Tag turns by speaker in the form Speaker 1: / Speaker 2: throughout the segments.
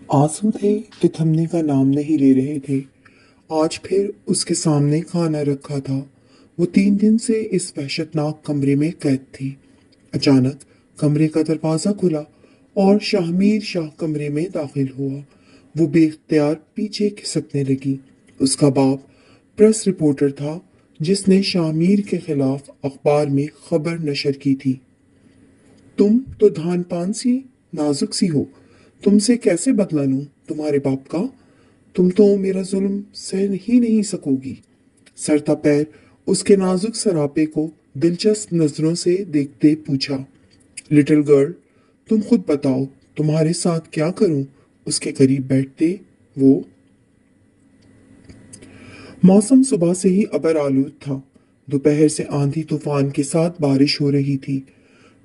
Speaker 1: आंसू थे कि थमने का नाम नहीं ले रहे थे। आज फिर उसके सामने खाना रखा था। वो 3 दिन से इस वहशतनाक कमरे में कैद थी। अचानक कमरे का दरवाजा खुला और शाहमीर शाह कमरे में दाखिल हुआ। वो बेख्तियार पीछे खिसकने लगी। उसका बाप प्रेस रिपोर्टर था जिसने शाहमीर के खिलाफ अखबार में खबर नशर की थी। तुम तो धान पान सी नाजुक सी हो। तुमसे कैसे बदला लूं तुम्हारे बाप का। तुम तो मेरा जुल्म सह ही नहीं सकोगी। सरता पैर उसके नाजुक सरापे को दिलचस्प नजरों से देखते पूछा, लिटिल गर्ल, तुम खुद बताओ तुम्हारे साथ क्या करूं। उसके करीब बैठते वो। मौसम सुबह से ही अबर आलूद था। दोपहर से आंधी तूफान के साथ बारिश हो रही थी।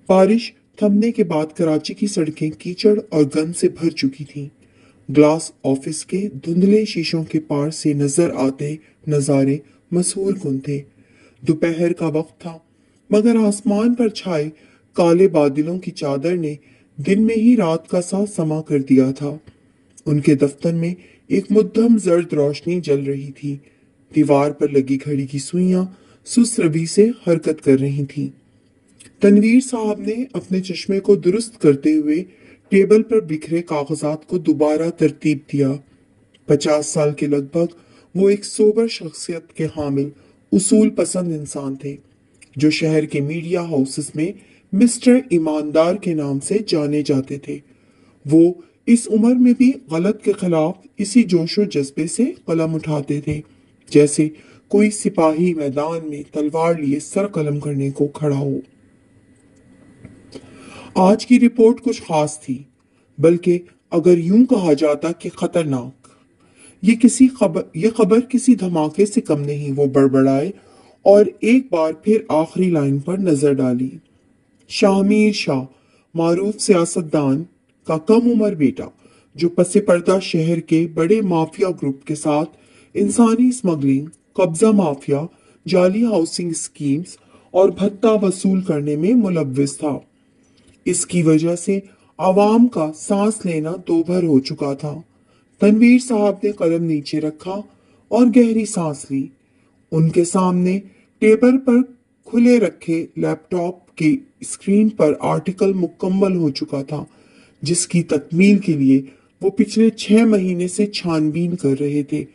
Speaker 1: बारिश थमने के बाद कराची की सड़कें कीचड़ और गंद से भर चुकी थीं। ग्लास ऑफिस के धुंधले शीशों के पार से नजर आते नजारे मशहूर कुन थे। दोपहर का वक्त था, मगर आसमान पर छाए काले बादलों की चादर ने दिन में ही रात का सा समा कर दिया था। उनके दफ्तर में एक मुद्दम जर्द रोशनी जल रही थी। दीवार पर लगी घड़ी की सुइयां सुस्त रवि से हरकत कर रही थीं। तनवीर साहब ने अपने चश्मे को दुरुस्त करते हुए टेबल पर बिखरे कागजात को दोबारा तरतीब दिया। 50 साल के लगभग वो एक सोबर शख्सियत के हामिल उसूल पसंद इंसान थे, जो शहर के मीडिया हाउसेस में मिस्टर ईमानदार के नाम से जाने जाते थे। वो इस उम्र में भी गलत के खिलाफ इसी जोशो जज्बे से कलम उठाते थे जैसे कोई सिपाही मैदान में तलवार लिए सर कलम करने को खड़ा हो। आज की रिपोर्ट कुछ खास थी, बल्कि अगर यूं कहा जाता कि खतरनाक। ये खबर किसी धमाके से कम नहीं। वो बड़बड़ाए और एक बार फिर आखिरी लाइन पर नजर डाली। शाहमीर शाह, मारूफ सियासतदान का कम उम्र बेटा, जो पसे पर्दा शहर के बड़े माफिया ग्रुप के साथ इंसानी स्मगलिंग, कब्जा माफिया, जाली हाउसिंग स्कीम्स और भत्ता वसूल करने में मुलव्विस था। इसकी वजह से आवाम का सांस लेना दोभर हो चुका था। तनवीर साहब ने कलम नीचे रखा और गहरी सांस ली। उनके सामने टेबल पर खुले रखे लैपटॉप की स्क्रीन पर आर्टिकल मुकम्मल हो चुका था, जिसकी तकमील के लिए वो पिछले 6 महीने से छानबीन कर रहे थे।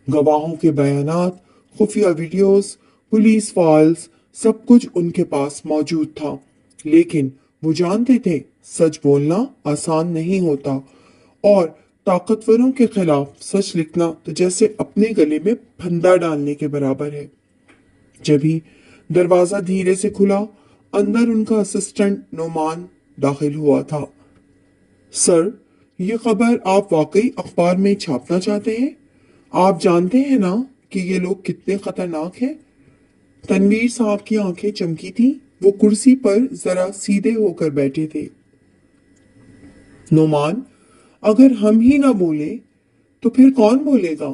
Speaker 1: गवाहों के बयानात, खुफिया वीडियोस, पुलिस फाइल्स, सब कुछ उनके पास मौजूद था। लेकिन वो जानते थे सच बोलना आसान नहीं होता, और ताकतवरों के खिलाफ सच लिखना तो जैसे अपने गले में फंदा डालने के बराबर है। जब ही दरवाजा धीरे से खुला, अंदर उनका असिस्टेंट नोमान दाखिल हुआ था। सर, ये खबर आप वाकई अखबार में छापना चाहते हैं? आप जानते हैं ना कि ये लोग कितने खतरनाक हैं? तनवीर साहब की आंखें चमकी थीं। वो कुर्सी पर जरा सीधे होकर बैठे थे। नोमान, अगर हम ही ना बोले तो फिर कौन बोलेगा?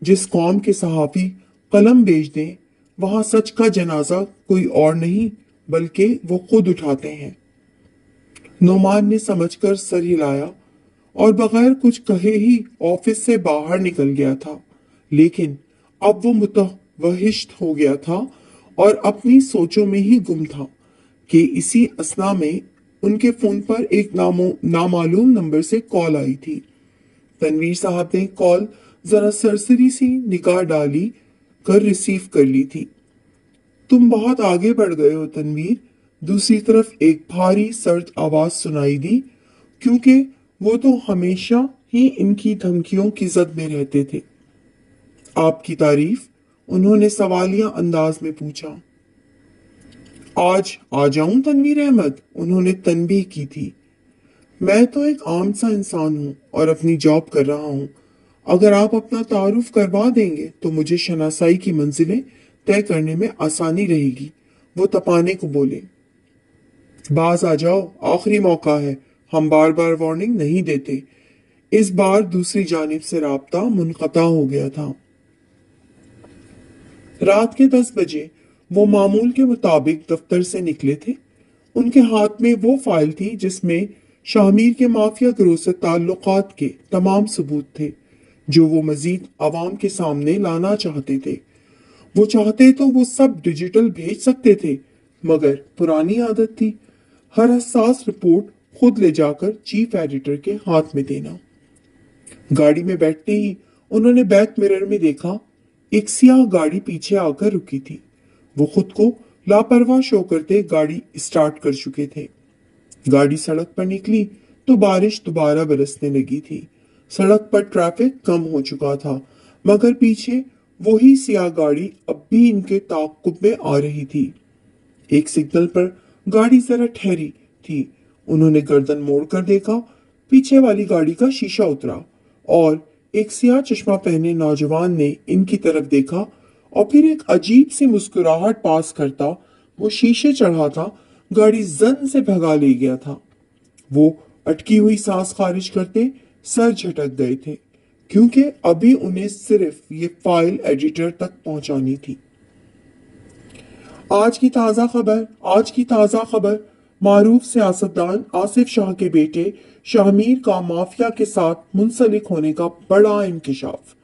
Speaker 1: जिस कौम के सहाफी कलम बेच दें, वहां सच का जनाजा कोई और नहीं बल्कि वो खुद उठाते हैं। नोमान ने समझकर सर हिलाया और बगैर कुछ कहे ही ऑफिस से बाहर निकल गया था। लेकिन अब वो मुतवहिश हो गया था और अपनी सोचों में ही गुम था कि इसी असना में उनके फोन पर एक नामालूम नंबर से कॉल आई थी। तनवीर साहब ने कॉल जरा सरसरी सी निगाह डाली कर रिसीव कर ली थी। तुम बहुत आगे बढ़ गए हो तनवीर। दूसरी तरफ एक भारी सर्द आवाज सुनाई दी, क्योंकि वो तो हमेशा ही इनकी धमकियों की जद में रहते थे। आपकी तारीफ? उन्होंने सवालिया अंदाज में पूछा। आज आ जाऊं तनवीर अहमद? उन्होंने तनबीह की थी। मैं तो एक आम सा इंसान हूं और अपनी जॉब कर रहा हूं। अगर आप अपना तारुफ करवा देंगे तो मुझे शनासाई की मंजिलें तय करने में आसानी रहेगी। वो तपाने को बोले। बाज आ जाओ, आखिरी मौका है। हम बार बार वार्निंग नहीं देते। इस बार दूसरी जानिब से राब्ता मुनक़ता हो गया था। रात के 10 बजे वो मामूल के मुताबिक दफ्तर से निकले थे। उनके हाथ में वो फाइल थी जिसमें शाहमीर के माफिया गिरोह से ताल्लुकात के तमाम सबूत थे जो वो मजीद आवाम के सामने लाना चाहते थे। वो चाहते तो वो सब डिजिटल भेज सकते थे, मगर पुरानी आदत थी हर हसास रिपोर्ट खुद ले जाकर चीफ एडिटर के हाथ में देना। गाड़ी में बैठते ही उन्होंने बैक मिरर में देखा, एक सियाह गाड़ी पीछे आकर रुकी थी। वो खुद को लापरवाह शो करते गाड़ी स्टार्ट कर चुके थे। गाड़ी सड़क पर निकली तो बारिश दोबारा बरसने लगी थी। सड़क पर ट्रैफिक कम हो चुका था, मगर पीछे वही सियाह गाड़ी अब भी इनके ताक़ुब में आ रही थी। एक सिग्नल पर गाड़ी जरा ठहरी थी। उन्होंने गर्दन मोड़कर देखा, पीछे वाली गाड़ी का शीशा उतरा और एक सियाह चश्मा पहने नौजवान ने इनकी तरफ देखा और फिर एक अजीब सी मुस्कुराहट पास करता वो शीशे चढ़ाता गाड़ी जन से भगा ले गया था। वो अटकी हुई सांस खारिज करते सर झटक गए थे, क्योंकि अभी उन्हें सिर्फ ये फाइल एडिटर तक पहुंचानी थी। आज की ताजा खबर मारूफ सियासतदान आसिफ शाह के बेटे शाहमीर का माफिया के साथ मुंसलिक होने का बड़ा इंकशाफ।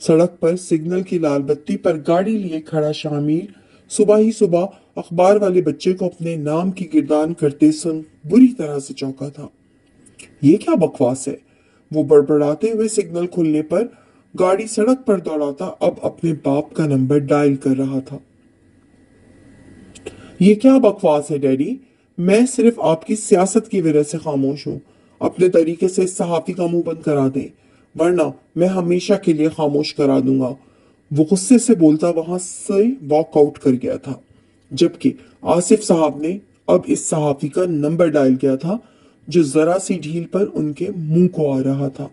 Speaker 1: सड़क पर सिग्नल की लाल बत्ती पर गाड़ी लिए खड़ा शाहमीर सुबह ही सुबह अखबार वाले बच्चे को अपने नाम की गिरदान करते सुन बुरी तरह से चौंका था। ये क्या बकवास है? वो बड़बड़ाते हुए सिग्नल खुलने पर गाड़ी सड़क पर दौड़ाता अब अपने बाप का नंबर डायल कर रहा था। ये क्या बकवास है डैडी? मैं सिर्फ आपकी सियासत की वजह से खामोश हूँ। अपने तरीके से इस सहाफी का मुंह बंद करा दें, वरना मैं हमेशा के लिए खामोश करा दूंगा। वो गुस्से से बोलता वहां से वॉकआउट कर गया था, जबकि आसिफ साहब ने अब इस सहाफी का नंबर डायल किया था जो जरा सी ढील पर उनके मुंह को आ रहा था।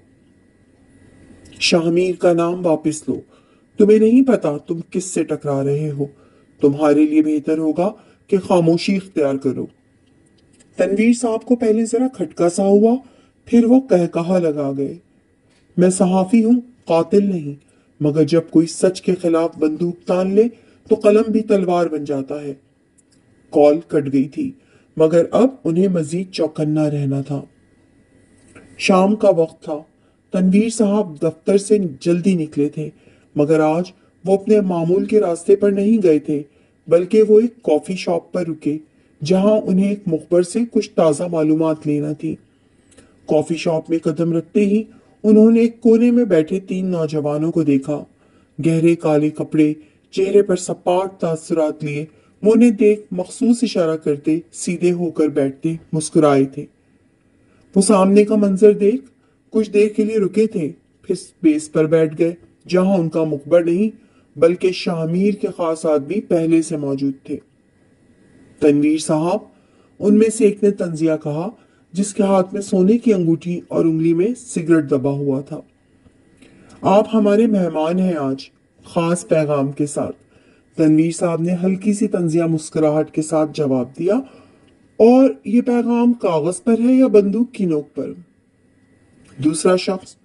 Speaker 1: शाहमीर का नाम वापस लो। तुम्हें नहीं पता तुम किससे टकरा रहे हो। तुम्हारे लिए बेहतर होगा कि खामोशी इख्तियार करो। तनवीर साहब को पहले जरा खटका सा हुआ, फिर वो कहकहा लगा गए। मैं सहाफी हूं, कातिल नहीं, मगर जब कोई सच के खिलाफ बंदूक तान ले तो कलम भी तलवार बन जाता है। कॉल कट गई थी, मगर अब उन्हें मजीद चौकन्ना रहना था। शाम का वक्त था। तनवीर साहब दफ्तर से जल्दी निकले थे, मगर आज वो अपने मामूल के रास्ते पर नहीं गए थे, बल्कि वो एक कॉफी शॉप पर रुके जहां उन्हें एक मुखबर से कुछ ताज़ा मालूमात लेना थी। कॉफी शॉप में कदम रखते ही उन्होंने एक कोने में बैठे 3 नौजवानों को देखा। गहरे काले कपड़े, चेहरे पर सपाट तासुरात लिए, वो उन्हें देख मखसूस इशारा करते सीधे होकर बैठते मुस्कुराए थे। वो सामने का मंजर देख कुछ देर के लिए रुके थे, फिर बेस पर बैठ गए जहां उनका मुखबर नहीं बल्कि शाहमीर के खास आदमी पहले से मौजूद थे। तनवीर साहब, उनमें से एक ने तंजिया कहा, जिसके हाथ में सोने की अंगूठी और उंगली में सिगरेट दबा हुआ था। आप हमारे मेहमान हैं आज, खास पैगाम के साथ। तनवीर साहब ने हल्की सी तंजिया मुस्कुराहट के साथ जवाब दिया। और ये पैगाम कागज पर है या बंदूक की नोक पर? दूसरा शख्स,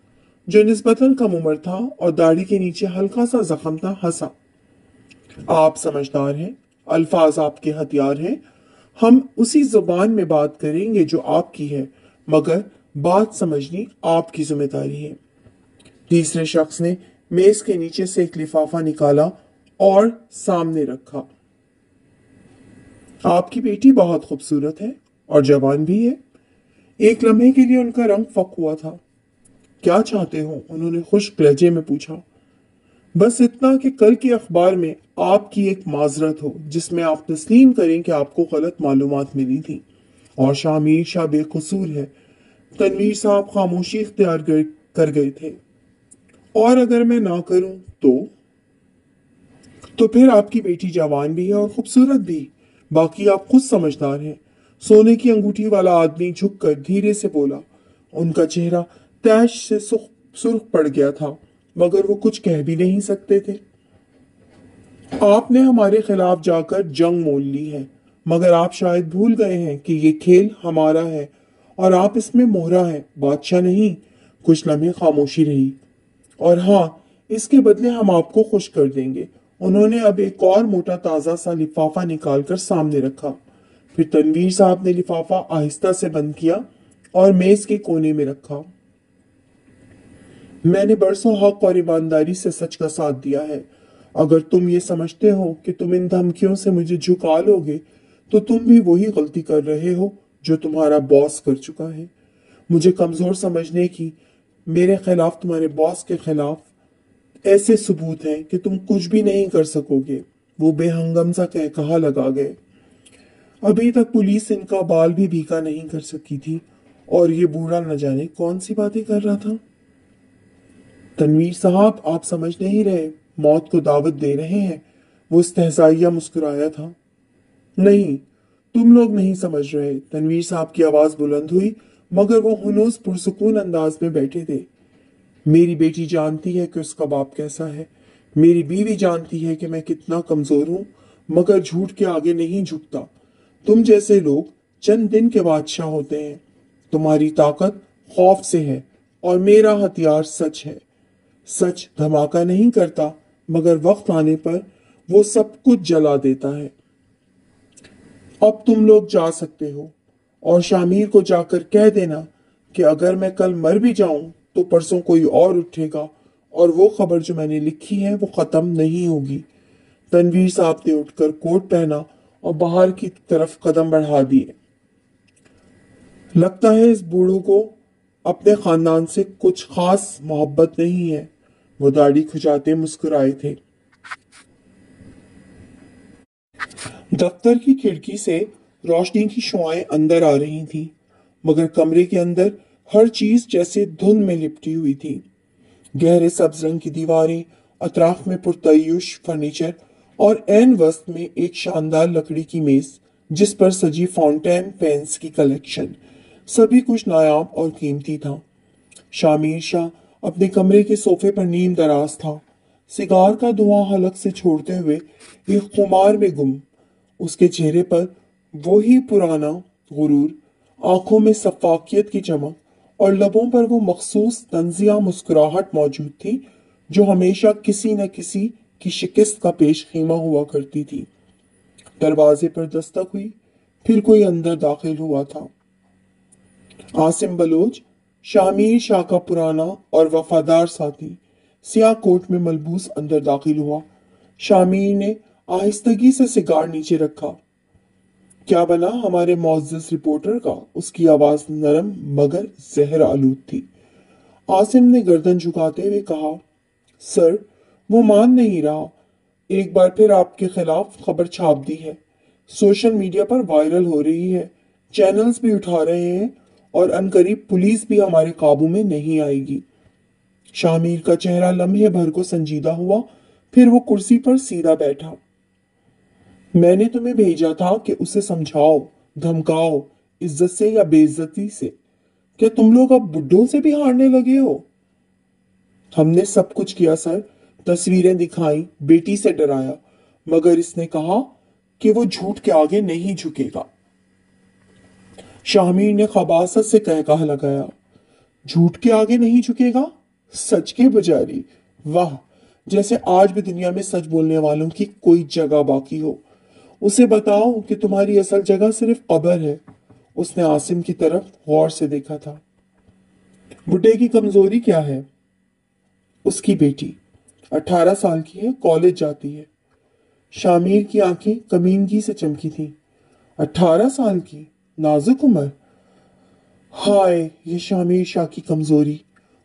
Speaker 1: जो निस्बतन कम उम्र था और दाढ़ी के नीचे हल्का सा जख्म था, हंसा। आप समझदार हैं, अल्फाज आपके हथियार हैं। हम उसी जुबान में बात करेंगे जो आपकी है, मगर बात समझनी आपकी जिम्मेदारी है। तीसरे शख्स ने मेज के नीचे से एक लिफाफा निकाला और सामने रखा। आपकी बेटी बहुत खूबसूरत है और जवान भी है। एक लम्हे के लिए उनका रंग फक हुआ था। क्या चाहते हो? उन्होंने खुश्क लहजे में पूछा। बस इतना कि कल के अखबार में आपकी एक माजरत हो जिसमें आप तस्लीम करें कि आपको गलत मालूमात मिली थी और शाहमीर शाह बेकसूर है। तनवीर साहब खामोशी इख्तियार कर गए थे। और अगर मैं ना करूं तो फिर आपकी बेटी जवान भी है और खूबसूरत भी। बाकी आप खुद समझदार हैं। सोने की अंगूठी वाला आदमी झुककर धीरे से बोला। उनका चेहरा तैश से सुर्ख पड़ गया था, मगर वो कुछ कह भी नहीं सकते थे। आपने हमारे खिलाफ जाकर जंग मोल ली है, मगर आप शायद भूल गए हैं कि ये खेल हमारा है और आप इसमें मोहरा हैं, बादशाह नहीं। कुछ लम्हे खामोशी रही। और हाँ, इसके बदले हम आपको खुश कर देंगे। उन्होंने अब एक और मोटा ताजा सा लिफाफा निकालकर सामने रखा। फिर तनवीर साहब ने लिफाफा आहिस्ता से बंद किया और मेज के कोने में रखा। मैंने बरसों हक और ईमानदारी से सच का साथ दिया है। अगर तुम ये समझते हो कि तुम इन धमकियों से मुझे झुका लोगे, तो तुम भी वही गलती कर रहे हो जो तुम्हारा बॉस कर चुका है। मुझे कमजोर समझने की मेरे खिलाफ तुम्हारे बॉस के खिलाफ ऐसे सबूत हैं कि तुम कुछ भी नहीं कर सकोगे। वो बेहंगम सा कहा लगा गए। अभी तक पुलिस इनका बाल भी भीगा नहीं कर सकी थी, और ये बूढ़ा न जाने कौन सी बातें कर रहा था। तनवीर साहब, आप समझ नहीं रहे, मौत को दावत दे रहे हैं। वो इस्तेहज़ाइया मुस्कुराया था। नहीं, तुम लोग नहीं समझ रहे। तनवीर साहब की आवाज बुलंद हुई, मगर वो हुनूस पुरसुकून अंदाज में बैठे थे। मेरी बेटी जानती है कि उसका बाप कैसा है। मेरी बीवी जानती है कि मैं कितना कमजोर हूं, मगर झूठ के आगे नहीं झुकता। तुम जैसे लोग चंद दिन के बादशाह होते हैं। तुम्हारी ताकत खौफ से है, और मेरा हथियार सच है। सच धमाका नहीं करता, मगर वक्त आने पर वो सब कुछ जला देता है। अब तुम लोग जा सकते हो, और शामिर को जाकर कह देना कि अगर मैं कल मर भी जाऊं तो परसों कोई और उठेगा, और वो खबर जो मैंने लिखी है वो खत्म नहीं होगी। तनवीर साहब ने उठकर कोट पहना और बाहर की तरफ कदम बढ़ा दिए। लगता है इस बूढ़ों को अपने खानदान से कुछ खास मोहब्बत नहीं है। वो दाढ़ी खुजाते मुस्कुराए थे। दफ्तर की खिड़की से रोशनी की शुआएं अंदर आ रही थीं, मगर कमरे के अंदर हर चीज जैसे धुंध में लिपटी हुई थी। गहरे सब्ज रंग की दीवारें, अतराफ में पुरतयुश फर्नीचर, और ऐन वस्त में एक शानदार लकड़ी की मेज जिस पर सजी फाउंटेन पेन्स की कलेक्शन। सभी कुछ नायाब और कीमती था। शामिर शाह अपने कमरे के सोफे पर नीम दराज था, सिगार का धुआं हलक से छोड़ते हुए एक खुमार में गुम। उसके चेहरे पर वही पुराना गुरूर, आंखों में सफाकियत की चमक, और लबों पर वो मखसूस तंजिया मुस्कुराहट मौजूद थी जो हमेशा किसी न किसी की शिकस्त का पेश खीमा हुआ करती थी। दरवाजे पर दस्तक हुई, फिर कोई अंदर दाखिल हुआ था। आसिम बलोच, शामिर शाह का पुराना और वफादार साथी, सियाह कोट में मलबूस अंदर दाखिल हुआ। शामिर ने आहिस्तगी से सिगार नीचे रखा। क्या बना हमारे मोअज़्ज़ज़ रिपोर्टर का? उसकी आवाज नरम मगर जहर आलूद थी। आसिम ने गर्दन झुकाते हुए कहा, सर, वो मान नहीं रहा। एक बार फिर आपके खिलाफ खबर छाप दी है। सोशल मीडिया पर वायरल हो रही है। चैनल्स भी उठा रहे हैं, और अनकरीब पुलिस भी हमारे काबू में नहीं आएगी। शामिर का चेहरा लम्हे भर को संजीदा हुआ, फिर वो कुर्सी पर सीधा बैठा। मैंने तुम्हें भेजा था कि उसे समझाओ, धमकाओ, इज्जत से या बेइज्जती से। क्या तुम लोग अब बुड्ढों से भी हारने लगे हो? हमने सब कुछ किया सर, तस्वीरें दिखाई, बेटी से डराया, मगर इसने कहा कि वो झूठ के आगे नहीं झुकेगा। शामिर ने खबासत से कहा लगाया, झूठ के आगे नहीं झुकेगा? सच के पुजारी, वाह, जैसे आज भी दुनिया में सच बोलने वालों की कोई जगह बाकी हो। उसे बताओ कि तुम्हारी असल जगह सिर्फ कब्र है। उसने आसिम की तरफ गौर से देखा था। बुड्ढे की कमजोरी क्या है? उसकी बेटी 18 साल की है, कॉलेज जाती है। शामिर की आंखें कमीनगी से चमकी थीं। 18 साल की नाजुक उम्र। हाय, ये शामिर शाह की कमजोरी,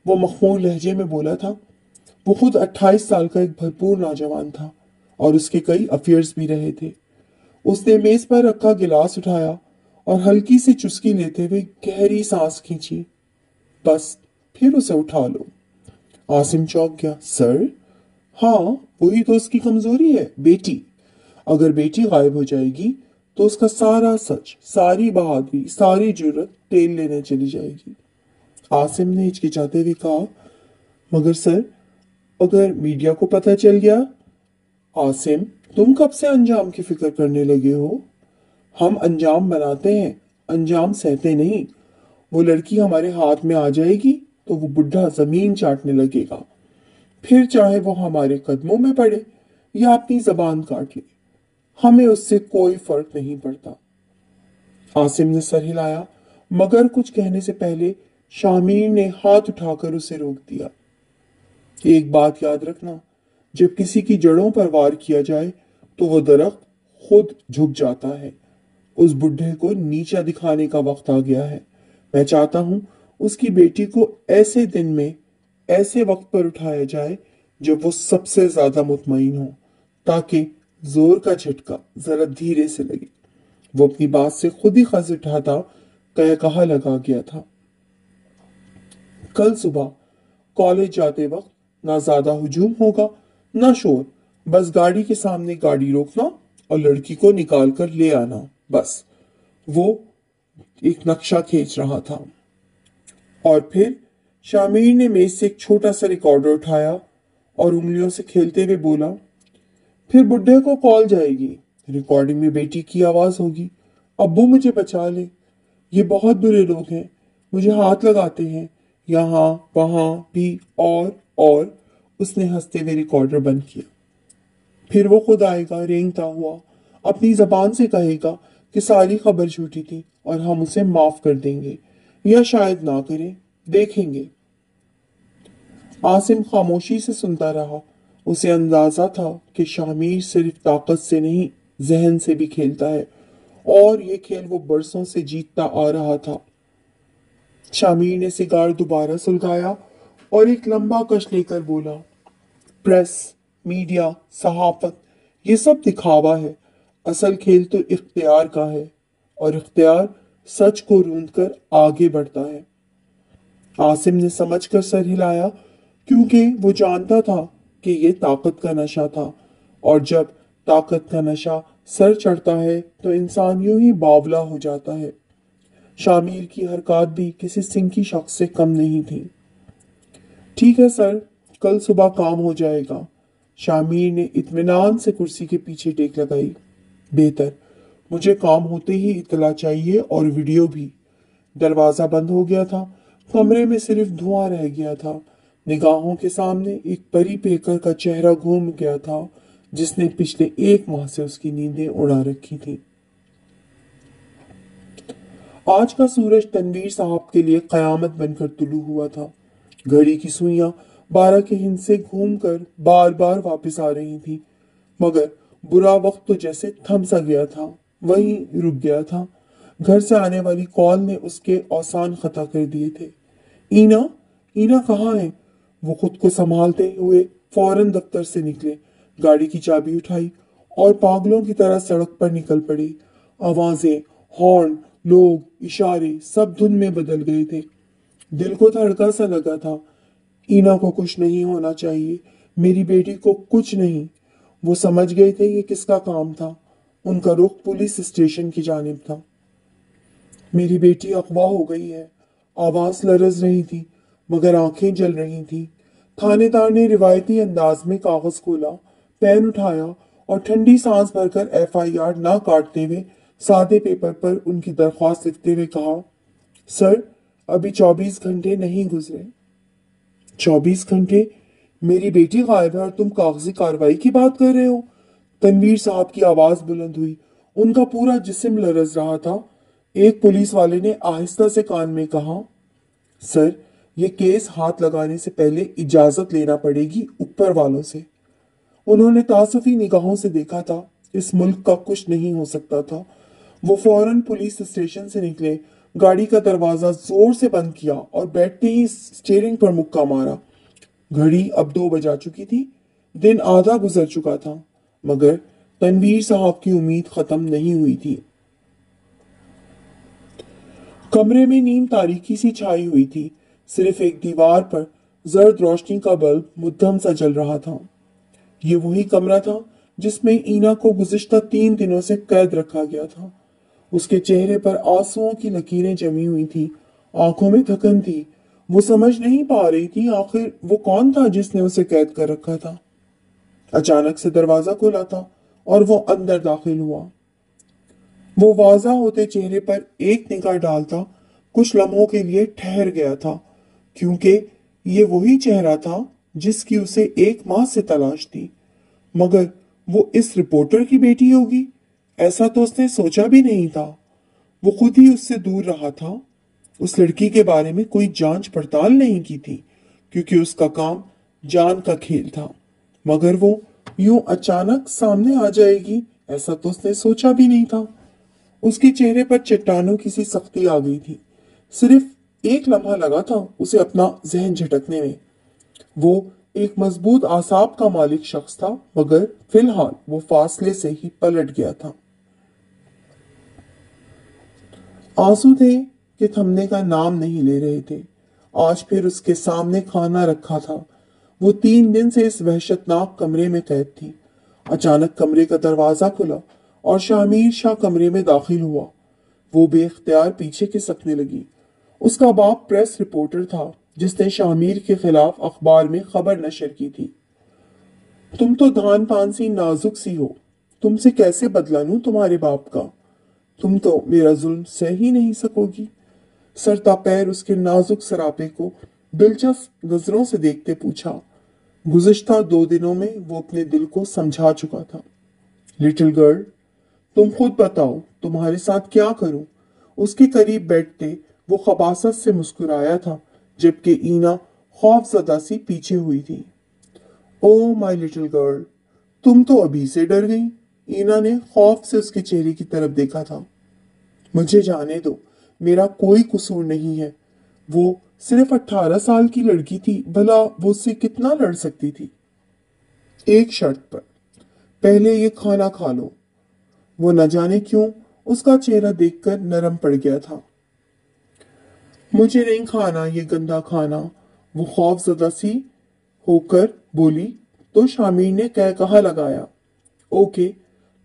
Speaker 1: वो मखमूर लहजे में बोला था। वो खुद 28 साल का एक भरपूर नौजवान था, और उसके कई अफेयर्स भी रहे थे। उसने मेज पर रखा गिलास उठाया और हल्की सी चुस्की लेते हुए गहरी सांस खींची। बस, फिर उसे उठा लो। आसिम चौंक गया। सर? हाँ, वही तो उसकी कमजोरी है, बेटी। अगर बेटी गायब हो जाएगी तो उसका सारा सच, सारी बहादुरी, सारी जुर्रत तेल लेने चली जाएगी। आसिम ने हिचकिचाते हुए कहा, मगर सर, अगर मीडिया को पता चल गया? आसिम, तुम कब से अंजाम की फिक्र करने लगे हो? हम अंजाम बनाते हैं, अंजाम सहते नहीं। वो लड़की हमारे हाथ में आ जाएगी तो वो बुढ़ा जमीन चाटने लगेगा। फिर चाहे वो हमारे कदमों में पड़े या अपनी जबान काट ले, हमें उससे कोई फर्क नहीं पड़ता। आसिम ने सर हिलाया, मगर कुछ कहने से पहले शामिर ने हाथ उठाकर उसे रोक दिया। एक बात याद रखना, जब किसी की जड़ों पर वार किया जाए तो वो दरख्त खुद झुक जाता है। उस बुढ़े को नीचा दिखाने का वक्त आ गया है। मैं चाहता हूं उसकी बेटी को ऐसे दिन में ऐसे वक्त पर उठाया जाए जब वो सबसे ज्यादा मुतमईन हो, ताकि जोर का झटका जरा धीरे से लगे। वो अपनी बात से खुद ही खस उठाता कह कहा लगा गया था। कल सुबह कॉलेज जाते वक्त ना ज्यादा हुजूम होगा ना शोर, बस गाड़ी के सामने गाड़ी रोकना और लड़की को निकाल कर ले आना, बस। वो एक नक्शा खींच रहा था और फिर शामिर ने मेज से एक छोटा सा रिकॉर्डर उठाया और उंगलियों से खेलते हुए बोला, फिर बुढ़े को कॉल जाएगी। रिकॉर्डिंग में बेटी की आवाज होगी, अब्बू मुझे बचा ले, ये बहुत बुरे लोग हैं, मुझे हाथ लगाते हैं, यहाँ वहां भी। और उसने हंसते हुए रिकॉर्डर बंद किया। फिर वो खुद आएगा रेंगता हुआ, अपनी जबान से कहेगा कि सारी खबर झूठी थी और हम उसे माफ कर देंगे, या शायद ना करें, देखेंगे। आसिम खामोशी से सुनता रहा। उसे अंदाजा था कि शामिर सिर्फ ताकत से नहीं, जहन से भी खेलता है, और ये खेल वो बरसों से जीतता आ रहा था। शामिर ने सिगार दोबारा सुलगाया और एक लंबा कश लेकर बोला, प्रेस, मीडिया, सहाफत, ये सब दिखावा है, असल खेल तो इख्तियार का है, और इख्तियार सच को रूंध कर आगे बढ़ता है। आसिम ने समझकर सर हिलाया, क्योंकि वो जानता था कि ये ताकत का नशा था, और जब ताकत का नशा सर चढ़ता है तो इंसान यूं ही बावला हो जाता है। शामिर की हरकत भी किसी सिंकी शख्स से कम नहीं थी। ठीक है सर, कल सुबह काम हो जाएगा। शामिर ने इत्मीनान से कुर्सी के पीछे टेक लगाई। बेहतर, मुझे काम होते ही इतला चाहिए, और वीडियो भी। दरवाजा बंद हो गया था, कमरे में सिर्फ धुआं रह गया था। निगाहों के सामने एक परी पेकर का चेहरा घूम गया था, जिसने पिछले 1 माह से उसकी नींदें उड़ा रखी थी। आज का सूरज तनवीर साहब के लिए कयामत बनकर तुलू हुआ था। घड़ी की सुइयां 12 के हिंद से घूमकर बार बार वापस आ रही थी, मगर बुरा वक्त तो जैसे थम सा गया था, वहीं रुक गया था। घर से आने वाली कॉल ने उसके औसान खता कर दिए थे। ईना, ईना कहाँ है? वो खुद को संभालते हुए फौरन दफ्तर से निकले, गाड़ी की चाबी उठाई और पागलों की तरह सड़क पर निकल पड़ी। आवाजें, हॉर्न, लोग, इशारे सब धुन में बदल गए थे। दिल को धड़का सा लगा था। ईना को कुछ नहीं होना चाहिए, मेरी बेटी को कुछ नहीं। वो समझ गए थे ये किसका काम था। उनका रुख पुलिस स्टेशन की जानिब था। मेरी बेटी अगवा हो गई है। आवाज लरज रही थी, मगर आंखें जल रही थी। थानेदार ने रिवायती अंदाज में कागज खोला, पेन उठाया और ठंडी सांस भरकर FIR ना काटते हुए सादे पेपर पर उनकी दरख्वास्त लिखते हुए कहा, सर, अभी 24 घंटे नहीं गुजरे। 24 घंटे? मेरी बेटी गायब है और तुम कागजी कार्रवाई की बात कर रहे हो? तनवीर साहब की आवाज बुलंद हुई। उनका पूरा जिस्म लरज रहा था। एक पुलिस वाले ने आहिस्ता से कान में कहा, सर, ये केस हाथ लगाने से पहले इजाजत लेना पड़ेगी ऊपर वालों से। उन्होंने तासुफी निगाहों से देखा था, इस मुल्क का कुछ नहीं हो सकता था। वो फौरन पुलिस स्टेशन से निकले, गाड़ी का दरवाजा जोर से बंद किया और बैठते ही स्टीयरिंग पर मुक्का मारा। घड़ी अब 2 बजा चुकी थी। दिन आधा गुजर चुका था, मगर तनवीर साहब की उम्मीद खत्म नहीं हुई थी। कमरे में नीम तारीकी सी छाई हुई थी। सिर्फ एक दीवार पर जर्द रोशनी का बल्ब मुद्दम सा जल रहा था। ये वही कमरा था जिसमें ईना को गुज़िश्ता 3 दिनों से कैद रखा गया था। उसके चेहरे पर आंसुओं की लकीरें जमी हुई थी, आंखों में थकन थी। वो समझ नहीं पा रही थी आखिर वो कौन था जिसने उसे कैद कर रखा था। अचानक से दरवाजा खुला था और वो अंदर दाखिल हुआ। वो वाज़ा होते चेहरे पर एक निगाह डालता कुछ लम्हों के लिए ठहर गया था, क्योंकि ये वही चेहरा था जिसकी उसे 1 माह से तलाश थी। मगर वो इस रिपोर्टर की बेटी होगी, ऐसा तो उसने सोचा भी नहीं था। वो खुद ही उससे दूर रहा था, उस लड़की के बारे में कोई जांच पड़ताल नहीं की थी, क्योंकि उसका काम जान का खेल था। मगर वो यूं अचानक सामने आ जाएगी, ऐसा तो उसने सोचा भी नहीं था। उसके चेहरे पर चट्टानों की सी सख्ती आ गई थी। सिर्फ एक लम्हा लगा था उसे अपना जहन झटकने में। वो एक मजबूत आसाब का मालिक शख्स था, मगर फिलहाल वो फासले से ही पलट गया था। आंसू थे कि थमने का नाम नहीं ले रहे थे। आज फिर उसके सामने खाना रखा था। वो 3 दिन से इस वहशतनाक कमरे में कैद थी। अचानक कमरे का दरवाजा खुला और शामिर शाह कमरे में दाखिल हुआ। वो बेख्तियार पीछे खिसकने लगी। उसका बाप प्रेस रिपोर्टर था, जिसने शामिर के खिलाफ अखबार में खबर नशर की थी। तुम तो धान पान सी नाजुक सी हो, तुमसे कैसे बदला लूं तुम्हारे बाप का? तुम तो मेरा जुल्म सह ही नहीं सकोगी। सरता पैर उसके नाजुक सरापे को दिलचस्प नजरों से देखते पूछा। गुज़िश्ता 2 दिनों में वो अपने दिल को समझा चुका था। लिटिल गर्ल, तुम खुद बताओ तुम्हारे साथ क्या करूं? उसके करीब बैठते वो खबासत से मुस्कुराया था, जबकि ईना खौफजदा सी पीछे हुई थी। ओ माय लिटिल गर्ल, तुम तो अभी से डर गई। ईना ने खौफ से उसके चेहरे की तरफ देखा था। मुझे जाने दो, मेरा कोई कसूर नहीं है। वो सिर्फ 18 साल की लड़की थी, भला वो उससे कितना लड़ सकती थी? एक शर्त पर, पहले ये खाना खा लो। वो न जाने क्यों उसका चेहरा देखकर नरम पड़ गया था। मुझे नहीं खाना ये गंदा खाना, वो खौफजदा सी होकर बोली। तो शामिर ने कह कहा लगाया, ओके,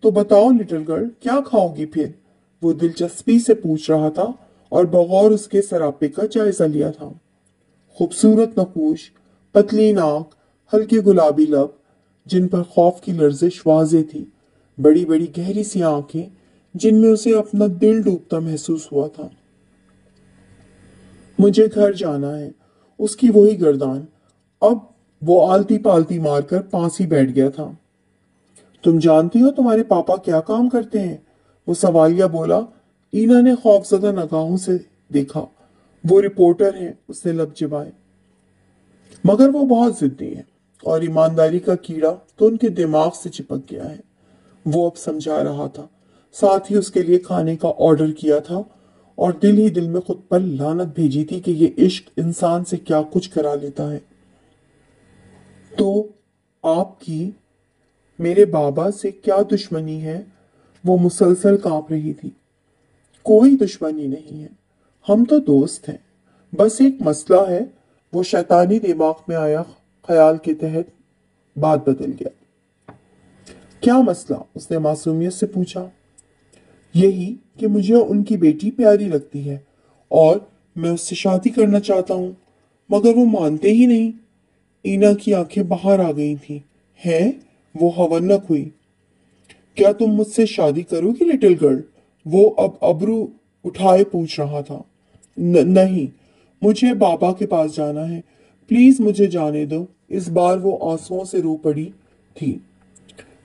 Speaker 1: तो बताओ लिटिल गर्ल, क्या खाओगी फिर? वो दिलचस्पी से पूछ रहा था और बगौर उसके सरापे का जायजा लिया था। खूबसूरत नकूश, पतली नाक, हल्के गुलाबी लब, जिन पर खौफ की लर्जिश वाजे थी, बड़ी बड़ी गहरी सी आंखें, जिनमें उसे अपना दिल डूबता महसूस हुआ था। मुझे घर जाना है। उसकी वही गर्दान। अब वो आलती पालती मारकर पास ही बैठ गया था। तुम जानती हो तुम्हारे पापा क्या काम करते हैं? वो सवालिया बोला। ईना ने खौफजदा निगाहों से देखा। वो रिपोर्टर हैं, उसने लब चिबाए। मगर वो बहुत जिद्दी है और ईमानदारी का कीड़ा तो उनके दिमाग से चिपक गया है। वो अब समझा रहा था। साथ ही उसके लिए खाने का ऑर्डर किया था और दिल ही दिल में खुद पर लानत भेजी थी कि ये इश्क इंसान से क्या कुछ करा लेता है। तो आपकी मेरे बाबा से क्या दुश्मनी है? वो मुसलसल कांप रही थी। कोई दुश्मनी नहीं है, हम तो दोस्त हैं। बस एक मसला है। वो शैतानी दिमाग में आया ख्याल के तहत बात बदल गया। क्या मसला? उसने मासूमियत से पूछा। यही कि मुझे उनकी बेटी प्यारी लगती है और मैं उससे शादी करना चाहता हूँ, मगर वो मानते ही नहीं। ईना की आंखें बाहर आ गई थी। हैं? वो हवन्नक हुई। क्या तुम मुझसे शादी करोगी लिटिल गर्ल? वो अब अबरू उठाए पूछ रहा था। नहीं, मुझे बाबा के पास जाना है। प्लीज मुझे जाने दो। इस बार वो आंसुओं से रो पड़ी थी।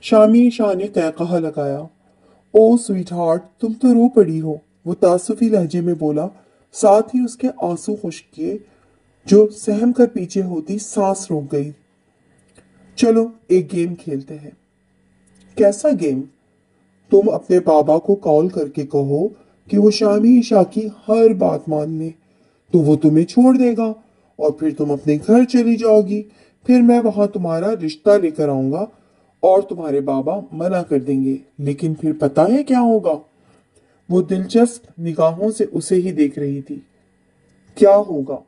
Speaker 1: शामी शाह ने कहा लगाया। ओ स्वीट हार्ट, तुम तो रो पड़ी हो, वो तासुफी लहजे में बोला। साथ ही उसके आंसू खुश्क किए। जो सहम कर पीछे होती सांस रोक गई। चलो एक गेम खेलते हैं। कैसा गेम? तुम अपने बाबा को कॉल करके कहो कि वो शामी शाह की हर बात मान ले, तो वो तुम्हें छोड़ देगा और फिर तुम अपने घर चली जाओगी। फिर मैं वहां तुम्हारा रिश्ता लेकर आऊंगा और तुम्हारे बाबा मना कर देंगे, लेकिन फिर पता है क्या होगा? वो दिलचस्प निगाहों से उसे ही देख रही थी। क्या होगा?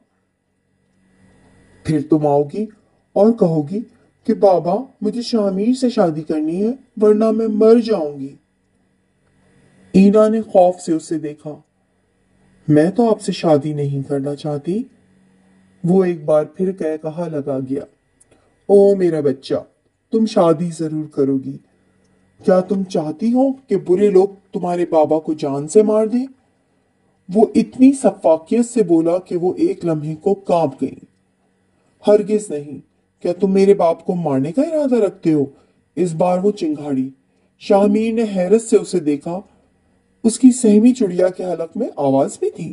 Speaker 1: फिर तुम आओगी और कहोगी कि बाबा मुझे शामिर से शादी करनी है, वरना मैं मर जाऊंगी। ईना ने खौफ से उसे देखा। मैं तो आपसे शादी नहीं करना चाहती। वो एक बार फिर कहा लगा गया। ओ मेरा बच्चा, तुम शादी जरूर करोगी। क्या तुम चाहती हो कि बुरे लोग तुम्हारे बाबा को जान से मार दें? वो इतनी सफाकियत से बोला कि वो एक लम्हे को कांप गई। हरगिज नहीं। क्या तुम मेरे बाप को मारने का इरादा रखते हो? इस बार वो चिंगाड़ी। शाहमीर ने हैरत से उसे देखा। उसकी सहमी चुड़िया के हलक में आवाज भी थी।